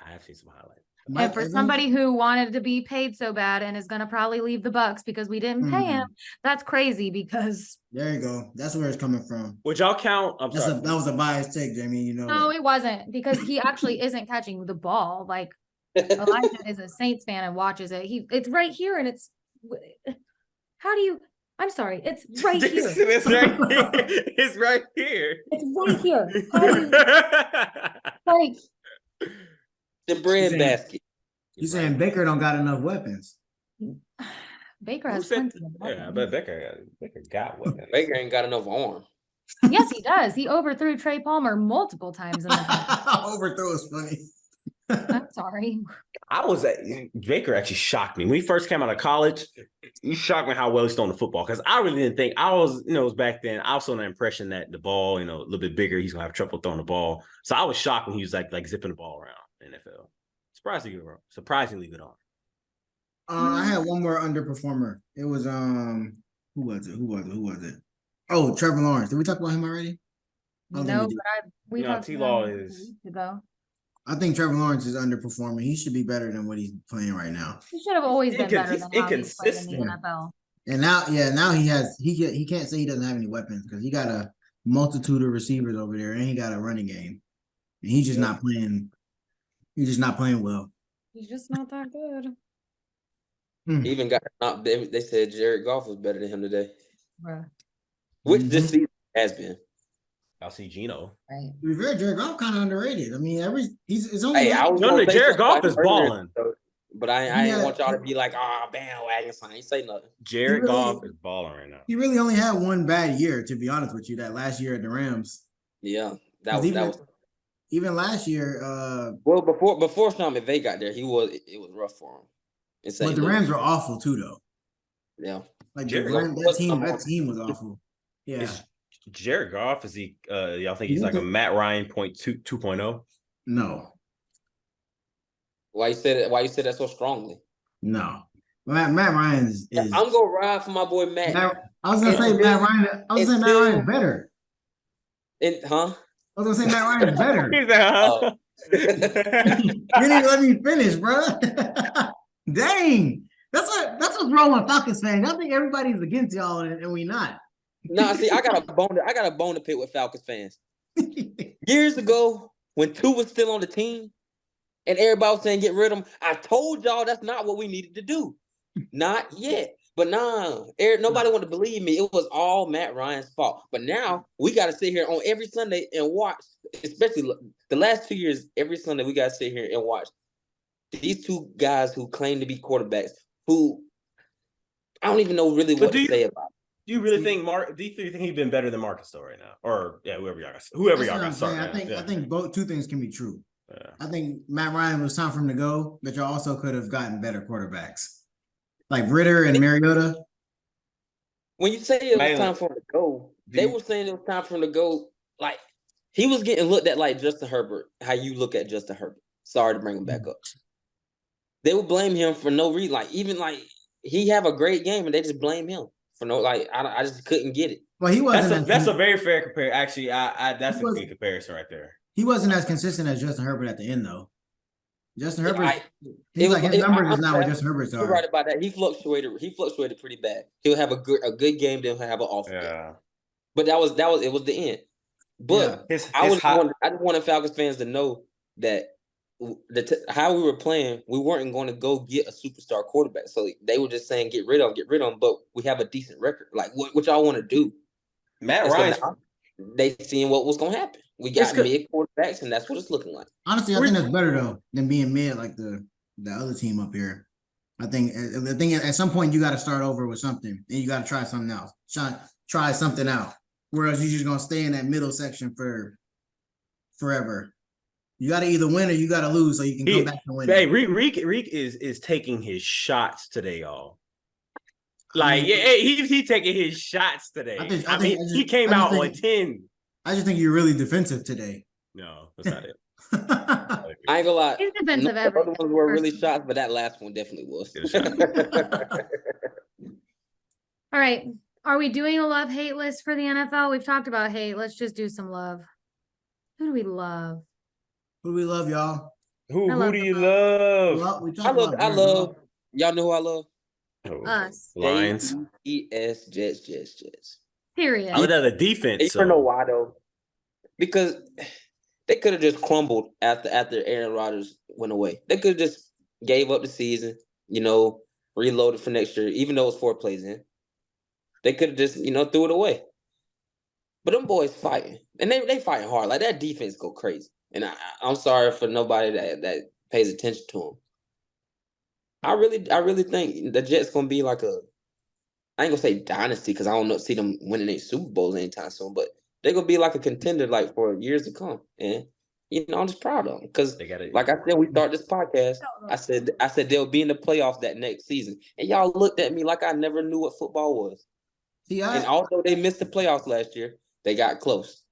I have seen some highlights. Mike And for Evans? somebody who wanted to be paid so bad and is going to probably leave the Bucks because we didn't pay him, that's crazy because There you go. That's where it's coming from. Would y'all count? I'm sorry. That was a biased take, Jamie. You know. no, that. it wasn't because he actually isn't catching the ball. Like Elijah is a Saints fan and watches it. It's right here and it's how do you I'm sorry, it's right here. It's right here. It's right here. It's right here. How do you, like The bread He's saying- basket. He's saying Baker don't got enough weapons. Baker Who has said- plenty of Yeah, I weapons. bet Baker got one. Baker ain't got enough arm. Yes, he does. He overthrew Trey Palmer multiple times in the game. Overthrow is funny. I'm sorry. Baker actually shocked me when he first came out of college. He shocked me how well he's throwing the football because I really didn't think it was back then. I was under the impression that the ball, a little bit bigger, he's gonna have trouble throwing the ball. So I was shocked when he was like zipping the ball around in the NFL. Surprisingly good arm. I had one more underperformer. It was who was it? Oh, Trevor Lawrence. Did we talk about him already? I don't think No, we did. but we talked T-Law about him is- weeks ago. I think Trevor Lawrence is underperforming. He should be better than what he's playing right now. He should have always been better He's than how he's playing in the inconsistent. NFL. And now he can't say he doesn't have any weapons because he got a multitude of receivers over there and he got a running game. And he's just not playing. He's just not playing well. He's just not that good. He even got they said Jared Goff was better than him today. Bruh. Which this season has been. I'll see Gino. Right. To be fair, Jared Goff kind of underrated. I mean, it's only Hey, I was No, gonna say Jared something Goff like is earlier, balling. but I ain't Yeah. want y'all to be like, bandwagon sign. Ain't say nothing. Jared really- Goff is balling right now. he really only had one bad year, to be honest with you, that last year at the Rams. Yeah, that 'Cause was even last year, well before Sean McVay got there. It was rough for him. In St. but the Louis. Rams were awful too, though. Yeah, Like Jared that team was awful. Yeah. Is Jared Goff, is he y'all think he's like a Matt Ryan 2.0? No. why you said that so strongly? No. Matt Ryan is I'm gonna ride for my boy Matt. I was gonna say Matt Ryan. I was gonna say Matt Ryan is better. Huh? I was gonna say Matt Ryan is better. He's like, huh? You didn't even let me finish, bro. Dang. That's what's wrong with Falcons fans. I think everybody's against y'all and we not. Nah, see, I got a bone to pick with Falcons fans. Years ago, when Tua was still on the team, and everybody was saying get rid of him, I told y'all that's not what we needed to do. Not yet. But nah, nobody wanted to believe me. It was all Matt Ryan's fault. But now we got to sit here on every Sunday and watch, especially the last 2 years, every Sunday we got to sit here and watch these two guys who claim to be quarterbacks who I don't even know really what to say about it. Do you really think he's been better than Marcus though right now? Or whoever y'all got started. I think both two things can be true. Yeah. I think Matt Ryan was time for him to go, but you also could have gotten better quarterbacks. Like Ritter and Mariota. When you say it was time for him to go, they were saying it was time for him to go. Like he was getting looked at like Justin Herbert. How you look at Justin Herbert? Sorry to bring him back up. They would blame him for no reason. Like even like he have a great game and they just blame him for no. Like I just couldn't get it. Well, he wasn't. That's a very fair comparison. Actually, that's a good comparison right there. He wasn't as consistent as Justin Herbert at the end, though. Justin Herbert, his numbers is not what Justin Herbert's are. You're right about that. He fluctuated pretty bad. He'll have a good game, then he'll have an off game. But that was it was the end. But I just wanted Falcons fans to know that how we were playing, we weren't going to go get a superstar quarterback. So they were just saying get rid of him. But we have a decent record. Like what y'all want to do? Matt And so Ryan's. now they seeing what was going to happen. We got mid quarterbacks, and that's what it's looking like. Honestly, I think that's better though than being mid like the other team up here. I think at some point you got to start over with something, and you got to try something else. Try something out. Whereas you're just gonna stay in that middle section for forever. You got to either win or you got to lose, so you can come back and win. Hey, Reek is taking his shots today, y'all. Like, he's taking his shots today. I mean, he came out on 10. I just think you're really defensive today. No, that's not it. I ain't gonna lie. He's defensive. The other ones were really shots, but that last one definitely was. All right. Are we doing a love-hate list for the NFL? We've talked about hate. Let's just do some love. Who do we love? Who do we love, y'all? Who do you love? Well, I love. Y'all know who I love? Us. Lions. Jets. Period. I would have the defense. You know why though? Because they could have just crumbled after Aaron Rodgers went away. They could have just gave up the season, reloaded for next year, even though it's 4 plays in. They could have just, threw it away. But them boys fighting. And they fighting hard. Like that defense go crazy. And I'm sorry for nobody that pays attention to them. I really think the Jets gonna be like I ain't gonna say dynasty because I don't see them winning any Super Bowls anytime soon, but they're gonna be like a contender like for years to come. And I'm just proud of them because, like I said, we start this podcast. I said they'll be in the playoffs that next season, and y'all looked at me like I never knew what football was. And although they missed the playoffs last year, they got close,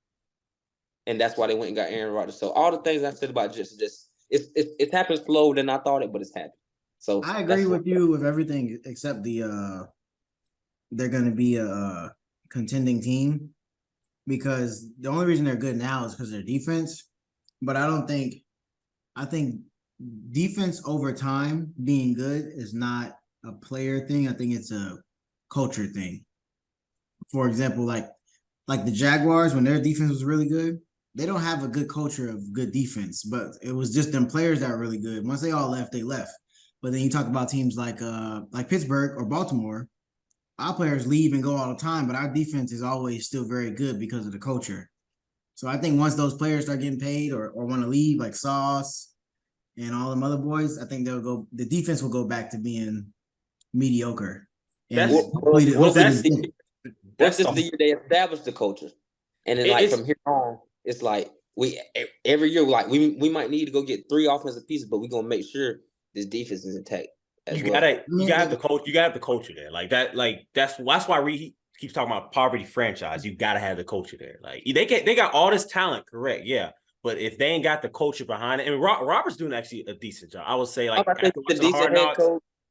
and that's why they went and got Aaron Rodgers. So all the things I said about just it's happened slower than I thought it, but it's happened. So I agree with you with everything except they're going to be a contending team because the only reason they're good now is because of their defense. But I think defense over time being good is not a player thing. I think it's a culture thing. For example, like the Jaguars, when their defense was really good, they don't have a good culture of good defense, but it was just them players that were really good. Once they all left, they left. But then you talk about teams like Pittsburgh or Baltimore, our players leave and go all the time, but our defense is always still very good because of the culture. So I think once those players start getting paid or want to leave, like Sauce and all them other boys, I think the defense will go back to being mediocre. And that's just the year they established the culture. And then from here on, it's like every year we might need to go get 3 offensive pieces, but we're gonna make sure this defense is intact. You gotta have the coach. You gotta have the culture there. Like that. Like that's why he keeps talking about poverty franchise. You gotta have the culture there. Like they got all this talent, correct? Yeah, but if they ain't got the culture behind it, and Robert's doing actually a decent job, I would say. Like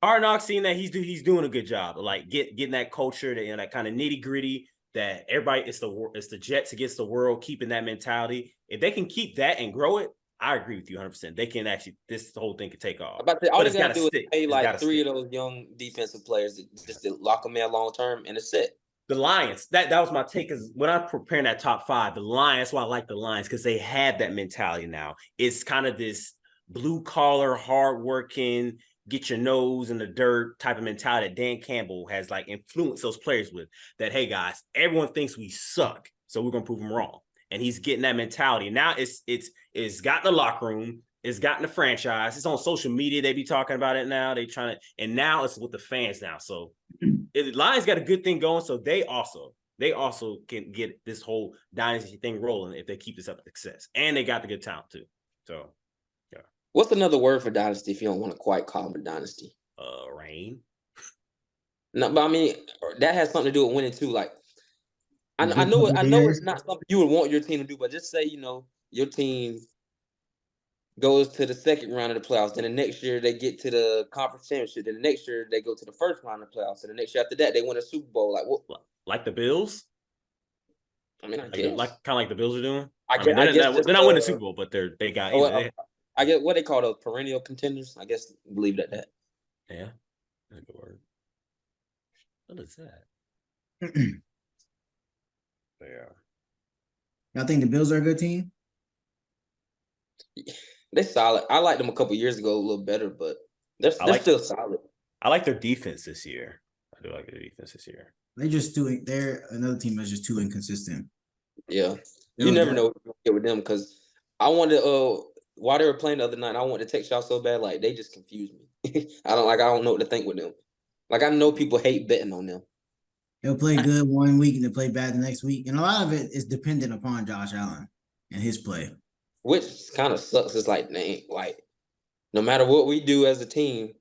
Hard Knocks, seeing that he's doing a good job. Like getting that culture, that kind of nitty gritty. That everybody, it's the Jets against the world, keeping that mentality. If they can keep that and grow it, I agree with you 100%. They can actually, this whole thing could take off. All they got to do is pay like 3 of those young defensive players just to lock them in long term, and it's set. The Lions, that was my take, because when I'm preparing that top 5, the Lions, that's why I like the Lions, because they have that mentality now. It's kind of this blue collar, hardworking, get your nose in the dirt type of mentality that Dan Campbell has like influenced those players with. That, hey guys, everyone thinks we suck, so we're gonna prove them wrong. And he's getting that mentality. Now it's got the locker room, it's gotten the franchise, it's on social media. They be talking about it now. They trying to, and now it's with the fans now. So the Lions got a good thing going. So they also can get this whole dynasty thing rolling if they keep this up success. And they got the good talent too. So yeah. What's another word for dynasty if you don't want to quite call it a dynasty? Reign. No, but I mean that has something to do with winning too. Like I know it's not something you would want your team to do, but just say, your team goes to the second round of the playoffs, then the next year they get to the conference championship, then the next year they go to the first round of the playoffs, and the next year after that they win a Super Bowl. Like what? Like the Bills? I mean, kind of like the Bills are doing. They're not winning the Super Bowl, but they got. I get what they call those perennial contenders. I guess believe that. Yeah, that's a good word. What is that? Yeah. I think the Bills are a good team. They're solid. I liked them a couple years ago a little better, but they're still solid. I like their defense this year. I do like their defense this year. They're another team that's just too inconsistent. Yeah. You never know what you're gonna get with them because I wanted while they were playing the other night, I wanted to text y'all so bad, like they just confused me. I don't know what to think with them. Like I know people hate betting on them. They'll play good one week and they play bad the next week. And a lot of it is dependent upon Josh Allen and his play. Which kind of sucks. It's like, dang, like no matter what we do as a team,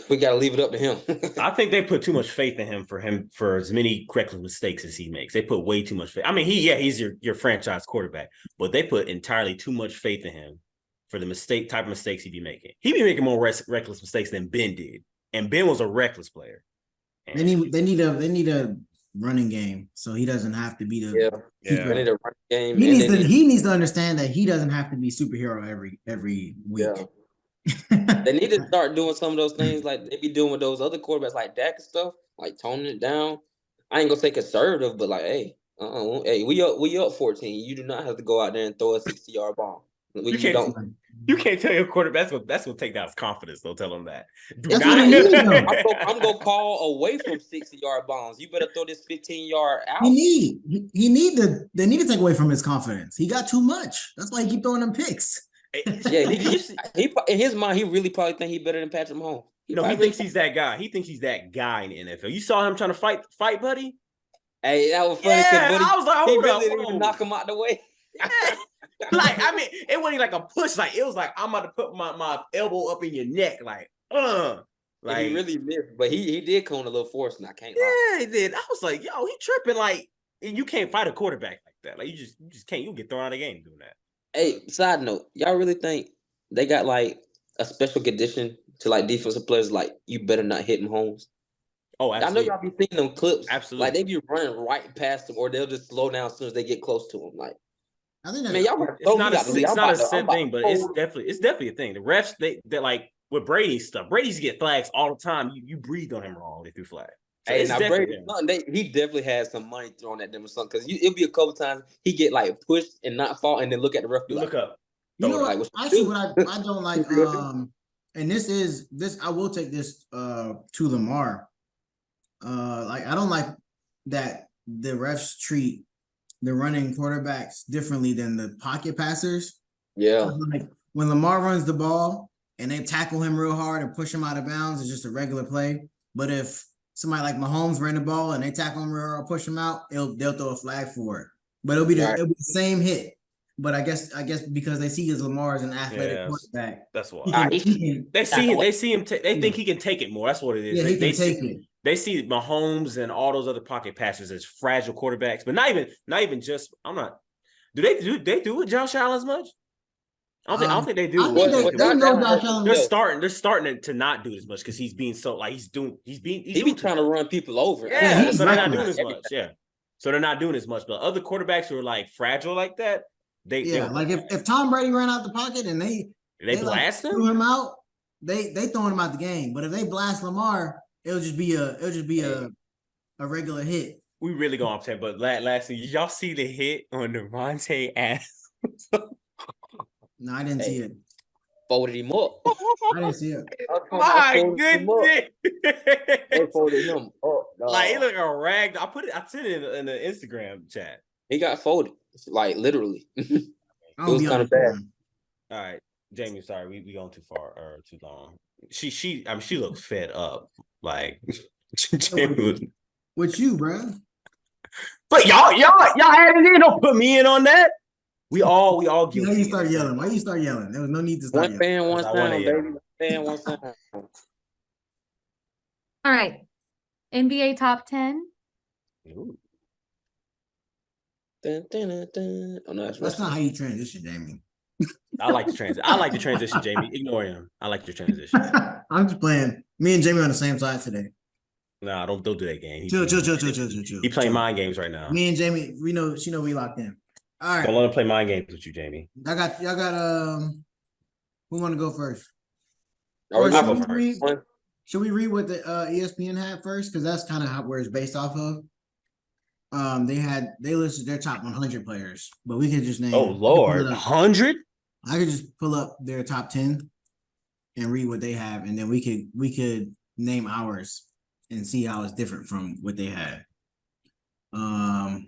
we got to leave it up to him. I think they put too much faith in him for as many reckless mistakes as he makes. They put way too much faith. I mean, he's your franchise quarterback, but they put entirely too much faith in him for the type of mistakes he'd be making. He'd be making more reckless mistakes than Ben did, and Ben was a reckless player. And they need a running game, so he doesn't have to be the They need a running game. He needs to understand that he doesn't have to be superhero every week. Yeah. They need to start doing some of those things like they be doing with those other quarterbacks like Dak and stuff, like toning it down. I ain't gonna say conservative, but like, hey, we up 14. You do not have to go out there and throw a 60-yard ball. You can't tell your quarterback that's gonna take down his confidence. Don't tell him that. I'm gonna call away from 60-yard bombs. You better throw this 15-yard out. They need to take away from his confidence. He got too much. That's why he keep throwing them picks. Yeah, he in his mind, he really probably think he better than Patrick Mahomes. He thinks he's that guy. He thinks he's that guy in the NFL. You saw him trying to fight, buddy. Hey, that was funny. Yeah, buddy, I was like, he really didn't even knock him out the way. Like, I mean, it wasn't like a push. Like, it was like I'm about to put my elbow up in your neck. Like, Like he really missed, but he did cone a little force, and I can't lie. Yeah, he did. I was like, yo, he tripping. Like, and you can't fight a quarterback like that. Like, you just can't. You'll get thrown out of the game doing that. Hey, side note, y'all really think they got like a special condition to like defensive players? Like, you better not hit Mahomes. Oh, absolutely. I know y'all be seeing them clips. Absolutely. Like they be running right past them, or they'll just slow down as soon as they get close to him. Like, I think y'all. It's not a sin thing, but it's definitely a thing. The refs, they like with Brady's stuff. Brady's get flags all the time. You breathed on him wrong. They threw flags. So hey, now Brady, he definitely has some money thrown at them or something. Because it'll be a couple times he get like pushed and not fall, and then look at the ref. Look up. You know what? Actually, what I don't like, and this I will take this to Lamar. Like I don't like that the refs treat the running quarterbacks differently than the pocket passers. Yeah. Like when Lamar runs the ball and they tackle him real hard and push him out of bounds, it's just a regular play. But if somebody like Mahomes ran the ball and they tackle him real hard, push him out, they'll throw a flag for it. But it'll be the same hit. But I guess because they see Lamar as an athletic quarterback. That's why they see him. They think he can take it more. That's what it is. Yeah, he can take it. They see Mahomes and all those other pocket passers as fragile quarterbacks, but not even just. I'm not. Do they do with Josh Allen as much? I don't think they do. They're starting to not do as much because he's being so like he's trying to run people over. Yeah, so they're not doing as much. Yeah, so they're not doing as much. But other quarterbacks who are like fragile like that, like if Tom Brady ran out the pocket and they blast him, threw him out, they throwing him out the game. But if they blast Lamar, it'll just be a regular hit. We really go upset. But lastly, y'all see the hit on Devontae Adams? No, I didn't see it. Folded him up. I didn't see it. My goodness. They folded him up. Like he look a rag. I sent it in the Instagram chat. He got folded, like literally. It was kind of bad. All right, Jamie. Sorry, we going too far or too long. She looks fed up. Like with you, bro. But y'all had it in. Don't put me in on that. We all guilty. Why you start yelling? Why you start yelling? There was no need to start yelling. One fan, one sound, baby. One fan, one sound. All right. NBA top 10. Ooh. Dun, dun, dun, dun. Oh, no, that's not how you transition, Jamie. I like the transition, Jamie. Ignore him. I like the transition. I'm just playing. Me and Jamie on the same side today. Nah, don't do that game. Chill. He playing mind games right now. Me and Jamie, we know we locked in. All right. Don't let him play mind games with you, Jamie. Y'all got who want to go first? Should we read what the ESPN had first? Because that's kind of where it's based off of. They listed their top 100 players, but we can just name. Oh Lord, 100? I could just pull up their top 10 and read what they have, and then we could name ours and see how it's different from what they had. Hold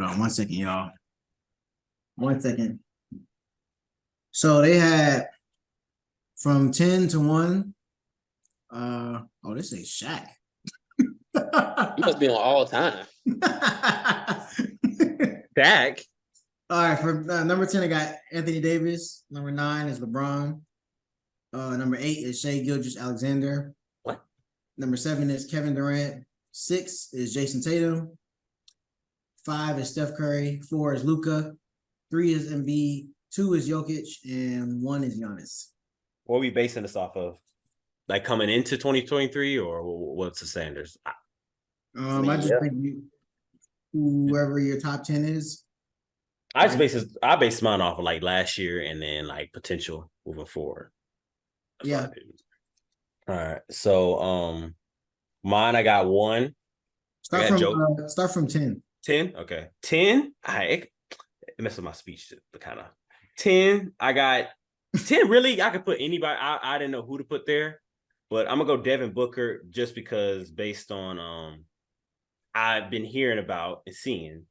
on 1 second, y'all. 1 second. So they had from 10 to 1. This is Shaq. You must be on all time. Dak. All right, for number 10, I got Anthony Davis. Number 9 is LeBron. Number 8 is Shai Gilgeous-Alexander. What? Number 7 is Kevin Durant. 6 is Jason Tatum. 5 is Steph Curry. 4 is Luka. 3 is Embiid. 2 is Jokic, and 1 is Giannis. What are we basing this off of? Like coming into 2023, or what's the standards? I just think whoever your top 10 is. I base mine off of like last year and then like potential moving forward. Yeah. All right. So mine I got 1. Start from 10. 10? Okay. 10. It messed with my speech, but kind of 10. I got 10. Really, I could put anybody. I didn't know who to put there, but I'm gonna go Devin Booker just because based on I've been hearing about and seeing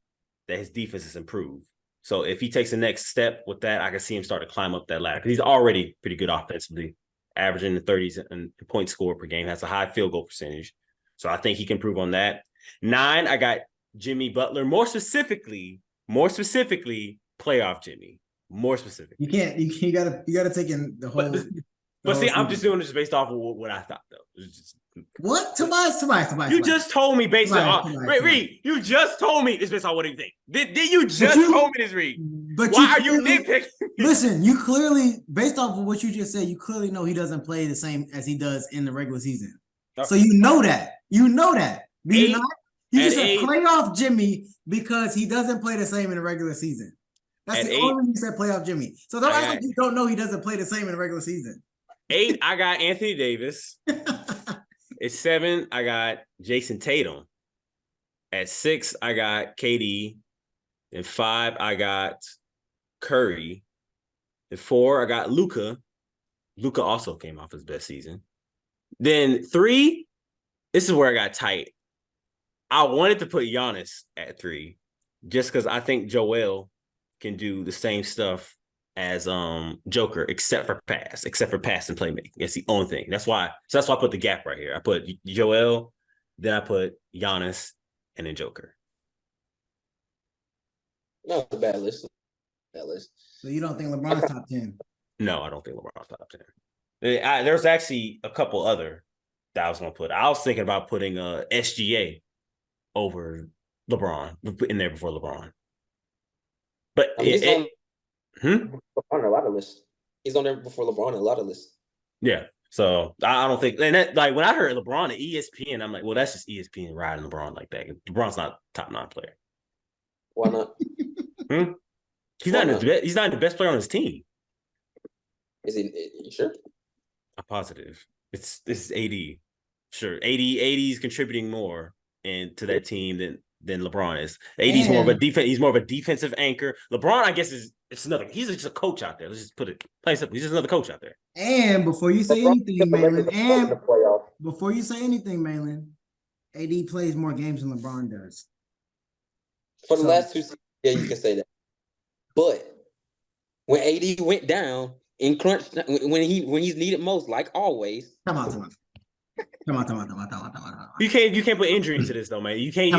that his defense has improved. So if he takes the next step with that, I can see him start to climb up that ladder because he's already pretty good offensively, averaging the 30s and point score per game, has a high field goal percentage. So I think he can improve on that. 9, I got Jimmy Butler, more specifically, playoff Jimmy. More specific. You gotta take in the whole. But see, I'm just doing this based off of what I thought, though. What? Tobias. You just told me based on Reed. You just told me it's based on what do you think? Did you just told me this, Reed? But why are you nitpicking? Listen, you clearly, based off of what you just said, you clearly know he doesn't play the same as he does in the regular season. Okay. So you know that. Do you not? You just said playoff Jimmy because he doesn't play the same in the regular season. That's the only reason you said playoff Jimmy. So don't act like you don't know he doesn't play the same in the regular season. 8, I got Anthony Davis. At 7, I got Jason Tatum. At 6, I got KD. And 5, I got Curry. And 4, I got Luka. Luka also came off his best season. Then 3, this is where I got tight. I wanted to put Giannis at 3 just because I think Joel can do the same stuff as Joker, except for pass and playmaking. That's the only thing. That's why I put the gap right here. I put Joel, then I put Giannis, and then Joker. Not a bad list. So you don't think LeBron's top 10? No, I don't think LeBron's top 10. There's actually a couple other that I was going to put. I was thinking about putting SGA over LeBron, in there before LeBron. But on a lot of lists. He's on there before LeBron in a lot of lists. Yeah. So I don't think, and that, like when I heard LeBron at ESPN, I'm like, well, that's just ESPN riding LeBron like that. LeBron's not top 9 player. Why not? He's not the best player on his team. Is he? You sure? I'm positive. This is AD. Sure, AD is contributing more to that team than LeBron is. AD's more of a defense. He's more of a defensive anchor. LeBron, I guess, he's just a coach out there. Let's just put it plain simple. He's just another coach out there. And before you say anything, Malin, AD plays more games than LeBron does. For the last 2 seasons, yeah, you can say that. But when AD went down in crunch, when he's needed most, like always. Come on. You can't put injury into this though, man. You can't.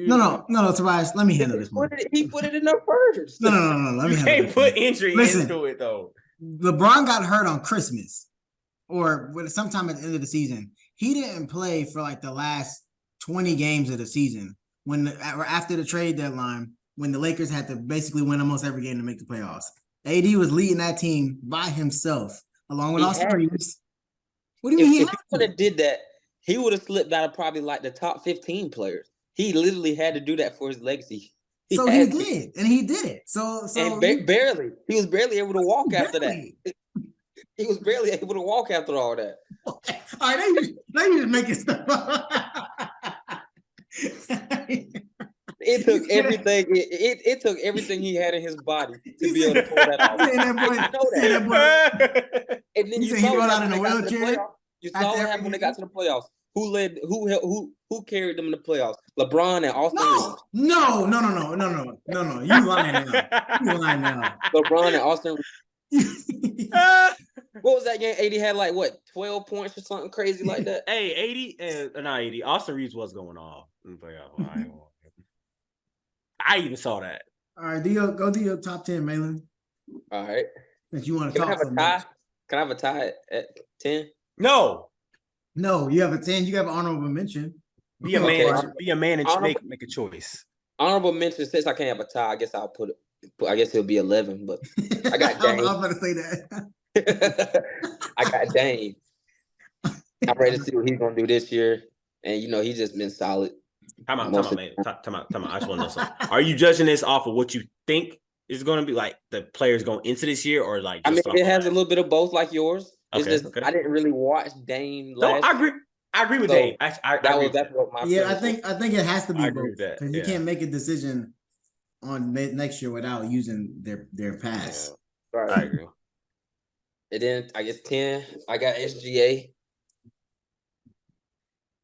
No, Tobias. Let me handle this one. He put it in the first. No. Let me. You can't put injury into it though. LeBron got hurt on Christmas, or sometime at the end of the season. He didn't play for like the last 20 games of the season after the trade deadline, when the Lakers had to basically win almost every game to make the playoffs. AD was leading that team by himself, along with Austin Reeves. What do you mean? If he would have did that, he would have slipped out of probably like the top 15 players. He literally had to do that for his legacy. He did it. So barely. He was barely able to walk after that. He was barely able to walk after all that. All right, they just making stuff up. it took everything. It took everything he had in his body to be able to pull that off. Saying that boy, And you know saying that boy. And then You you said he saw what rolled out happened in when a they got to the wheelchair playoffs. You saw after what every happened when they game? got to the playoffs. Who carried them in the playoffs? LeBron and Austin Reeves. No. You lying now. You lying now. LeBron and Austin Reeves. What was that game? 80 had like what 12 points or something crazy like that. Hey, 80 and not 80. Austin Reeves was going off in the playoff. I even saw that. All right, go to your top 10, Malin. All right. Since you want to Can I talk have so a tie? much. Can I have a tie at 10? No. No, you have a 10. You have an honorable mention. Be a Okay. man. Be a man and make a choice. Honorable mention, since I can't have a tie, I guess I'll put it. I guess it'll be 11, but I got I Dame. was about to say that. I got Dame. I'm ready to see what he's gonna do this year, and he's just been solid. Time out. I just want to know something. Are you judging this off of what you think is going to be like the players going into this year, or like? I mean, it has a little bit of both, like yours. It's Okay, just I didn't really watch Dame No, last. I agree. I agree with So, Dave. That's what my Yeah, premise I think it has to be I agree both with that, because you can't make a decision on next year without using their pass. Yeah, right. I agree. And then I guess 10, I got SGA.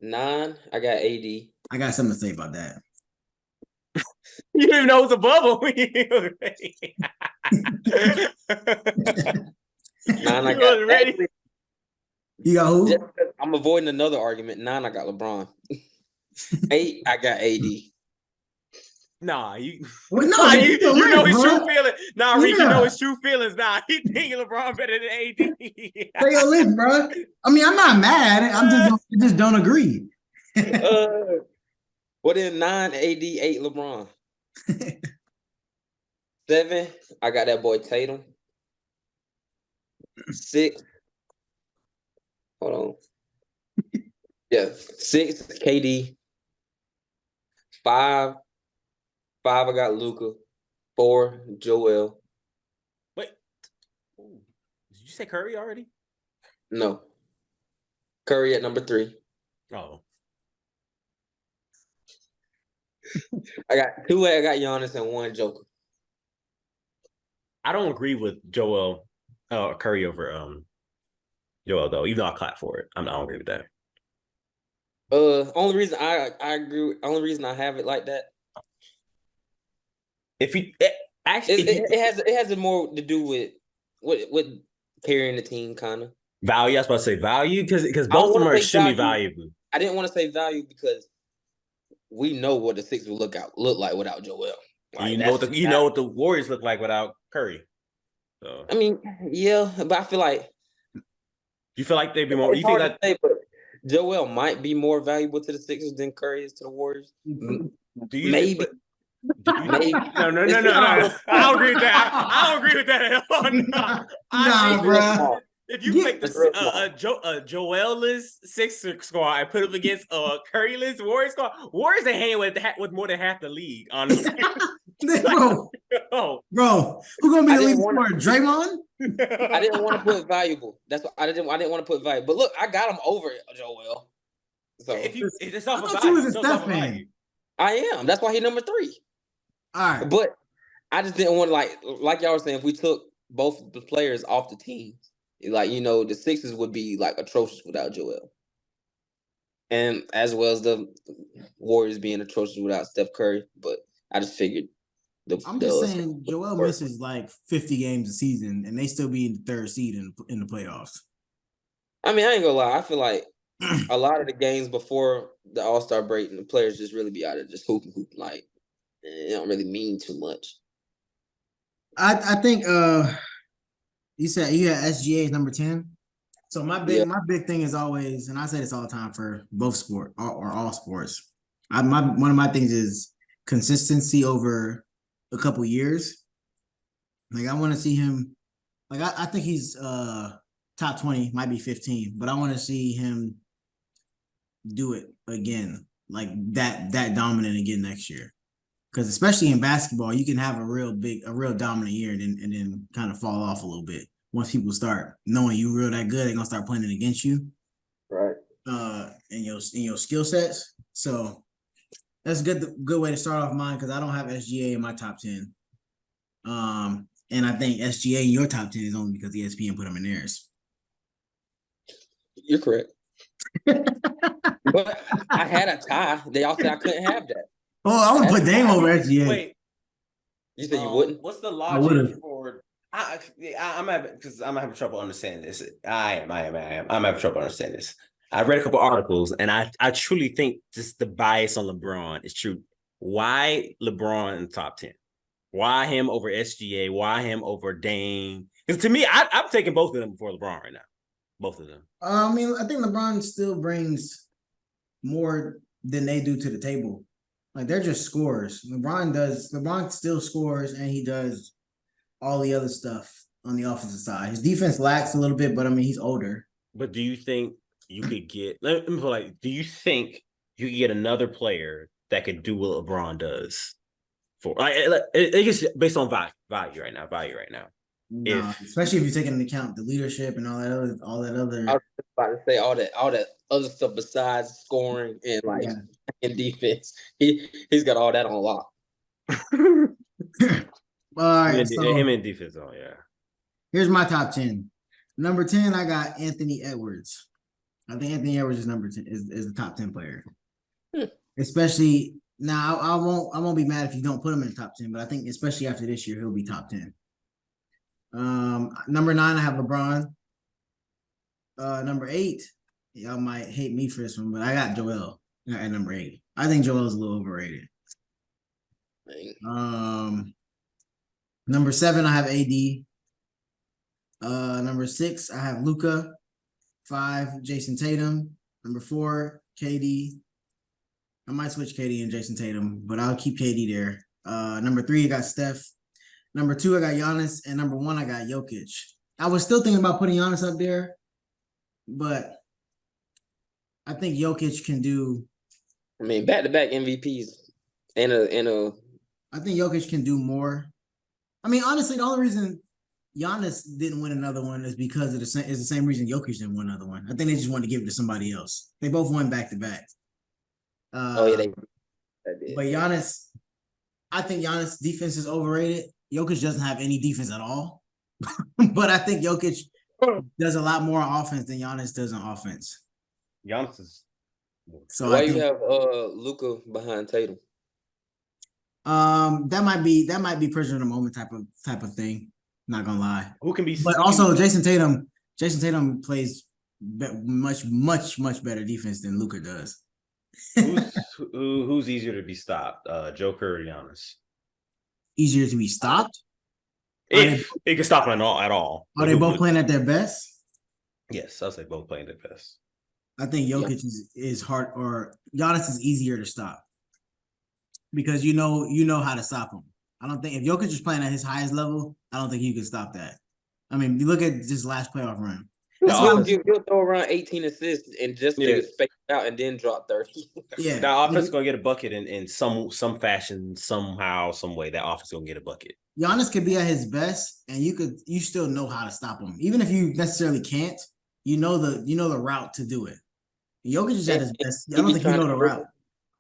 9, I got AD. I got something to say about that. You didn't even know it was a bubble. 9, I You got wasn't ready. actually, You got who? just 'cause I'm avoiding another argument. 9, I got LeBron. 8, I got AD. Nah, you. Well, no, Nah, man, you you're know right, his bro. true feeling. Nah, Reek, you Yeah. know his true feelings. Nah, he thinking LeBron better than AD. Say your list, bro. I mean, I'm not mad. I just don't agree. Well, then 9, AD, 8, LeBron. 7, I got that boy Tatum. 6, hold on. Yeah, 6, KD. 5, I got Luka. 4, Joel. Wait, did you say Curry already? No. Curry at number 3. Oh, I got 2. I got Giannis and 1 Joker. I don't agree with Joel Curry over Joel though. Even though I clap for it, I don't agree with that. Only reason I agree. Only reason I have it like that. If you actually, it has more to do with carrying the team, kind of value, I was about to say value because both of them are extremely valuable. I didn't want to say value because we know what the Sixers will look like without Joel. Like, You know what the Warriors look like without Curry. So I mean, yeah, but I feel like you feel like they'd be more. it's You think hard to say, but Joel might be more valuable to the Sixers than Curry is to the Warriors. do you Maybe. Think, maybe. No. No. I don't agree with that. I don't agree with that at all. No. Nah, bro. If you make the Joel-less Sixers squad and put them against Curry-less Warriors squad, Warriors are hanging with more than half the league, honestly. Bro, who gonna be the lead scorer? Draymond? I didn't want to put valuable. That's what I didn't want to put value. But look, I got him over Joel. So it's off of I thought value. you was a It's off Steph of fan. value. I am. That's why he's number 3. All right. But I just didn't want to like y'all were saying, if we took both the players off the team, the Sixers would be like atrocious without Joel. And as well as the Warriors being atrocious without Steph Curry. But I just figured I'm just saying Joel misses like 50 games a season and they still be in the 3rd seed in the playoffs. I mean, I ain't gonna lie. I feel like a lot of the games before the All-Star break and the players just really be out of just hooping. Like, it don't really mean too much. I think you said you had SGA as number 10. So my big thing is always, and I say this all the time for both sport or all sports. One of my things is consistency over a couple years. Like I want to see him. Like I think he's top 20, might be 15, but I want to see him do it again, like that dominant again next year. Because especially in basketball, you can have a real dominant year and then kind of fall off a little bit. Once people start knowing you real that good, they're gonna start playing against you. Right. In your skill sets. So That's a good way to start off mine because I don't have SGA in my top 10. And I think SGA in your top 10 is only because ESPN put them in theirs. You're correct. But I had a tie. They all said I couldn't have that. Oh, I would put Dame over SGA. Wait, You said you wouldn't? what's the would've. logic for? I'm having trouble understanding this. I'm having trouble understanding this. I read a couple articles, and I truly think just the bias on LeBron is true. Why LeBron in the top 10? Why him over SGA? Why him over Dame? Because to me, I'm taking both of them before LeBron right now. Both of them. I mean, I think LeBron still brings more than they do to the table. Like, they're just scorers. LeBron still scores, and he does all the other stuff on the offensive side. His defense lacks a little bit, but I mean, he's older. But do you think you could get? Let me put like, do you think you could get another player that could do what LeBron does? For like, it gets based on value right now. No, especially if you take into account the leadership and all that other. I was about to say all that other stuff besides scoring and and defense. He's got all that on lock. All right, so him in defense, yeah. Here's my top 10. Number 10, I got Anthony Edwards. I think Anthony Edwards is number 10 is the top 10 player. Especially now, I won't be mad if you don't put him in the top 10, but I think especially after this year, he'll be top 10. Number 9, I have LeBron. Number 8, y'all might hate me for this one, but I got Joel at number 8. I think Joel is a little overrated. Number 7, I have AD. Number 6, I have Luka. 5, Jason Tatum. Number 4, KD. I might switch KD and Jason Tatum, but I'll keep KD there. Number 3, I got Steph. Number 2, I got Giannis, and number 1, I got Jokic. I was still thinking about putting Giannis up there, but I think Jokic can do. I mean, back-to-back MVPs and a. I think Jokic can do more. I mean, honestly, the only reason Giannis didn't win another one is because the same reason Jokic didn't win another one. I think they just wanted to give it to somebody else. They both won back-to-back. But Giannis, I think Giannis' defense is overrated. Jokic doesn't have any defense at all. But I think Jokic does a lot more on offense than Giannis does on offense. Giannis is. So why you have Luka behind Tatum? That might be prisoner of the moment type of thing. Not gonna lie. Who can be? But also Jason Tatum plays much better defense than Luka does. Who's easier to be stopped, Joker or Giannis? Easier to be stopped? If it can stop at all. Are they both playing at their best? Yes, I'll say both playing their best. I think Jokic is hard, or Giannis is easier to stop because you know how to stop him. I don't think if Jokic is playing at his highest level, I don't think you can stop that. I mean, you look at this last playoff run. He'll throw around 18 assists and just space out and then drop 30. Yeah, that offense is gonna get a bucket in some fashion, somehow, some way. That offense is gonna get a bucket. Giannis could be at his best, and you still know how to stop him, even if you necessarily can't. You know the route to do it. Jokic is at his best. I don't think you know the route.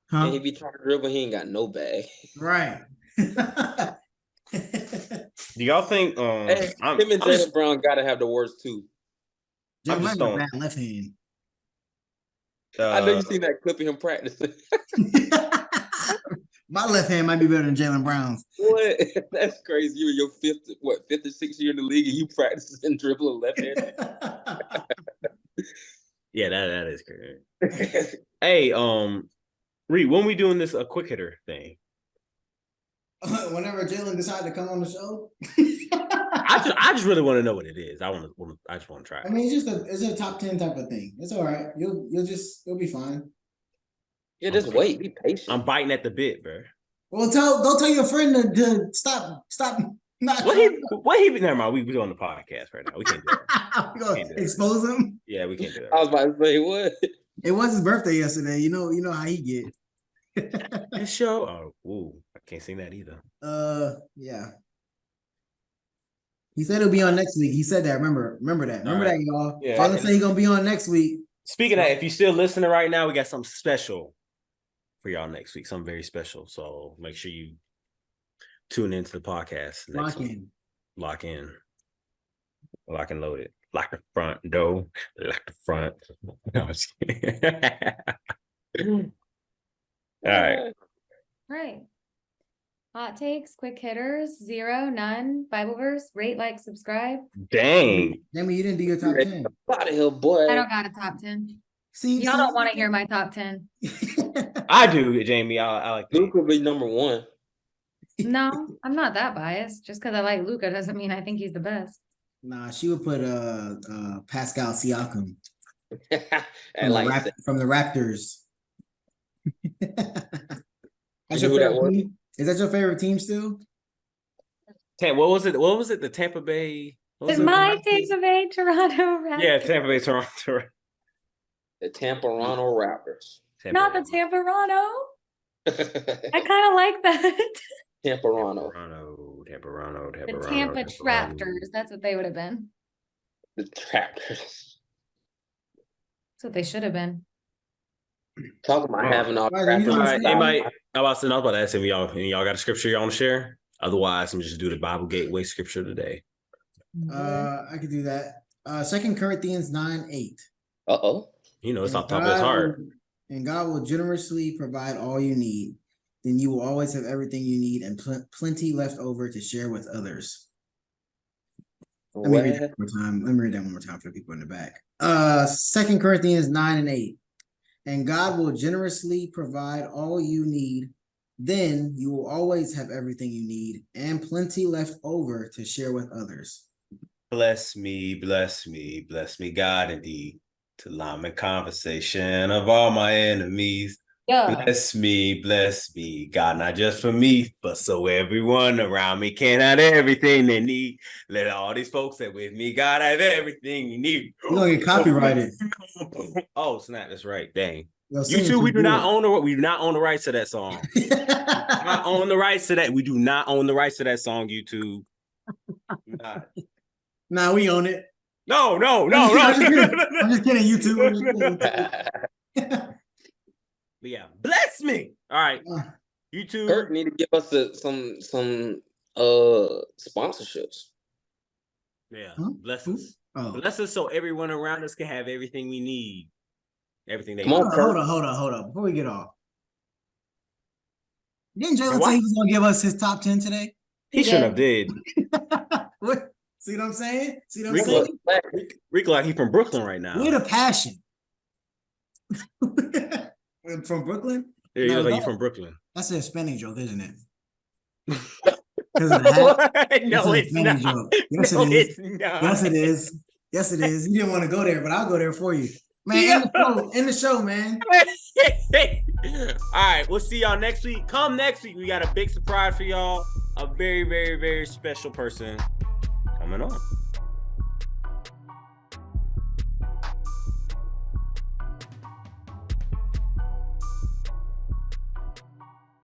Huh? And he be trying to dribble, he ain't got no bag. Right. Do y'all think him and Jaylen Brown gotta have the worst too? Jaylen Brown bad left hand. I know you seen that clip of him practicing. My left hand might be better than Jaylen Brown's. What? That's crazy. You in your fifth or sixth year in the league and you practicing dribbling left hand. Yeah, that is crazy. Hey, Reed, when we doing this a quick hitter thing? Whenever Jalen decides to come on the show. I just really want to know what it is. I just want to try it. I mean, it's a top 10 type of thing. It's all right. You'll be fine. Yeah, just wait. Be patient. I'm biting at the bit, bro. Well, go tell your friend to stop. Not what he never mind. We on the podcast right now. We can't do that. We gonna expose him. Yeah, we can't do that. I was about to say what? It was his birthday yesterday. You know how he get. This show. Oh, I can't sing that either. Yeah. He said he'll be on next week. He said that. Remember that. Remember that, y'all. Yeah. Father said he's gonna be on next week. Speaking of that, if you're still listening right now, we got something special for y'all next week. Something very special. So make sure you tune into the podcast next week. Lock in. Lock and load it. Lock the front door. Lock the front. No, I'm just kidding. All right. Right. Hot takes, quick hitters, 0, none, Bible verse, rate, like, subscribe. Dang. Jamie, you didn't do your top 10. Out of here, boy. I don't got a top 10. See, Y'all don't want to hear my top 10. I do, Jamie. I like that. Luke will be number 1. No, I'm not that biased. Just because I like Luca doesn't mean I think he's the best. Nah, she would put Pascal Siakam And like from the Raptors. That's You your know who that favorite was? team? Is that your favorite team still? What was it? What was it? The Tampa Bay. What was It's it? my Tampa Bay, Toronto Raptors. Yeah, Tampa Bay, Toronto. the Tampa-Rano Raptors. Not the Tampa-Rano. I kind of like that. Tampa-Rano. The Tampa Raptors. That's what they would have been. The Raptors. That's what they should have been. Talking about having all the Right, you Raptors. know All right, what's anybody? I was about to ask if y'all got a scripture y'all want to share. Otherwise, I'm just do the Bible Gateway scripture today. I could do that. 2 Corinthians 9:8. Uh-oh. You know, it's And off the top of his heart. And God will generously provide all you need. Then you will always have everything you need and plenty left over to share with others. Let me read that one more time. Let me read that one more time for the people in the back. 2 Corinthians 9:8. And God will generously provide all you need. Then you will always have everything you need and plenty left over to share with others. Bless me, God, indeed, to line the conversation of all my enemies. Yeah. Bless me, God, not just for me, but so everyone around me can have everything they need. Let all these folks that with me, God, have everything you need. You're gonna get copyrighted. Oh, snap, that's right. Dang. Yo, You two, we do not own the rights to that song. Not own the rights to that. We do not own the rights to that song, YouTube. Nah, we own it. No. I'm just kidding, YouTube. But yeah, bless me. All right, YouTube. Kirk need to give us some sponsorships. Yeah, Huh? bless us. Oh. Bless us so everyone around us can have everything we need. Everything they Come need. on, Kirk. Hold on. Before we get off. Didn't Jalen What? say he was gonna give us his top 10 today? He shouldn't have did. What? See what I'm saying? See what I'm Rick, saying? Rick like he from Brooklyn right now. We're the passion. From Brooklyn? Yeah, he No, looks like no. you from Brooklyn. That's a Hispanic joke, isn't it? Because of the hat? No, That's a it's Hispanic not. joke. Yes, No, it is. it's not. Yes, it is. Yes, it is. You didn't want to go there, but I'll go there for you. Man, end the show, man. All right, we'll see y'all next week. Come next week, we got a big surprise for y'all. A very, very, very special person coming on.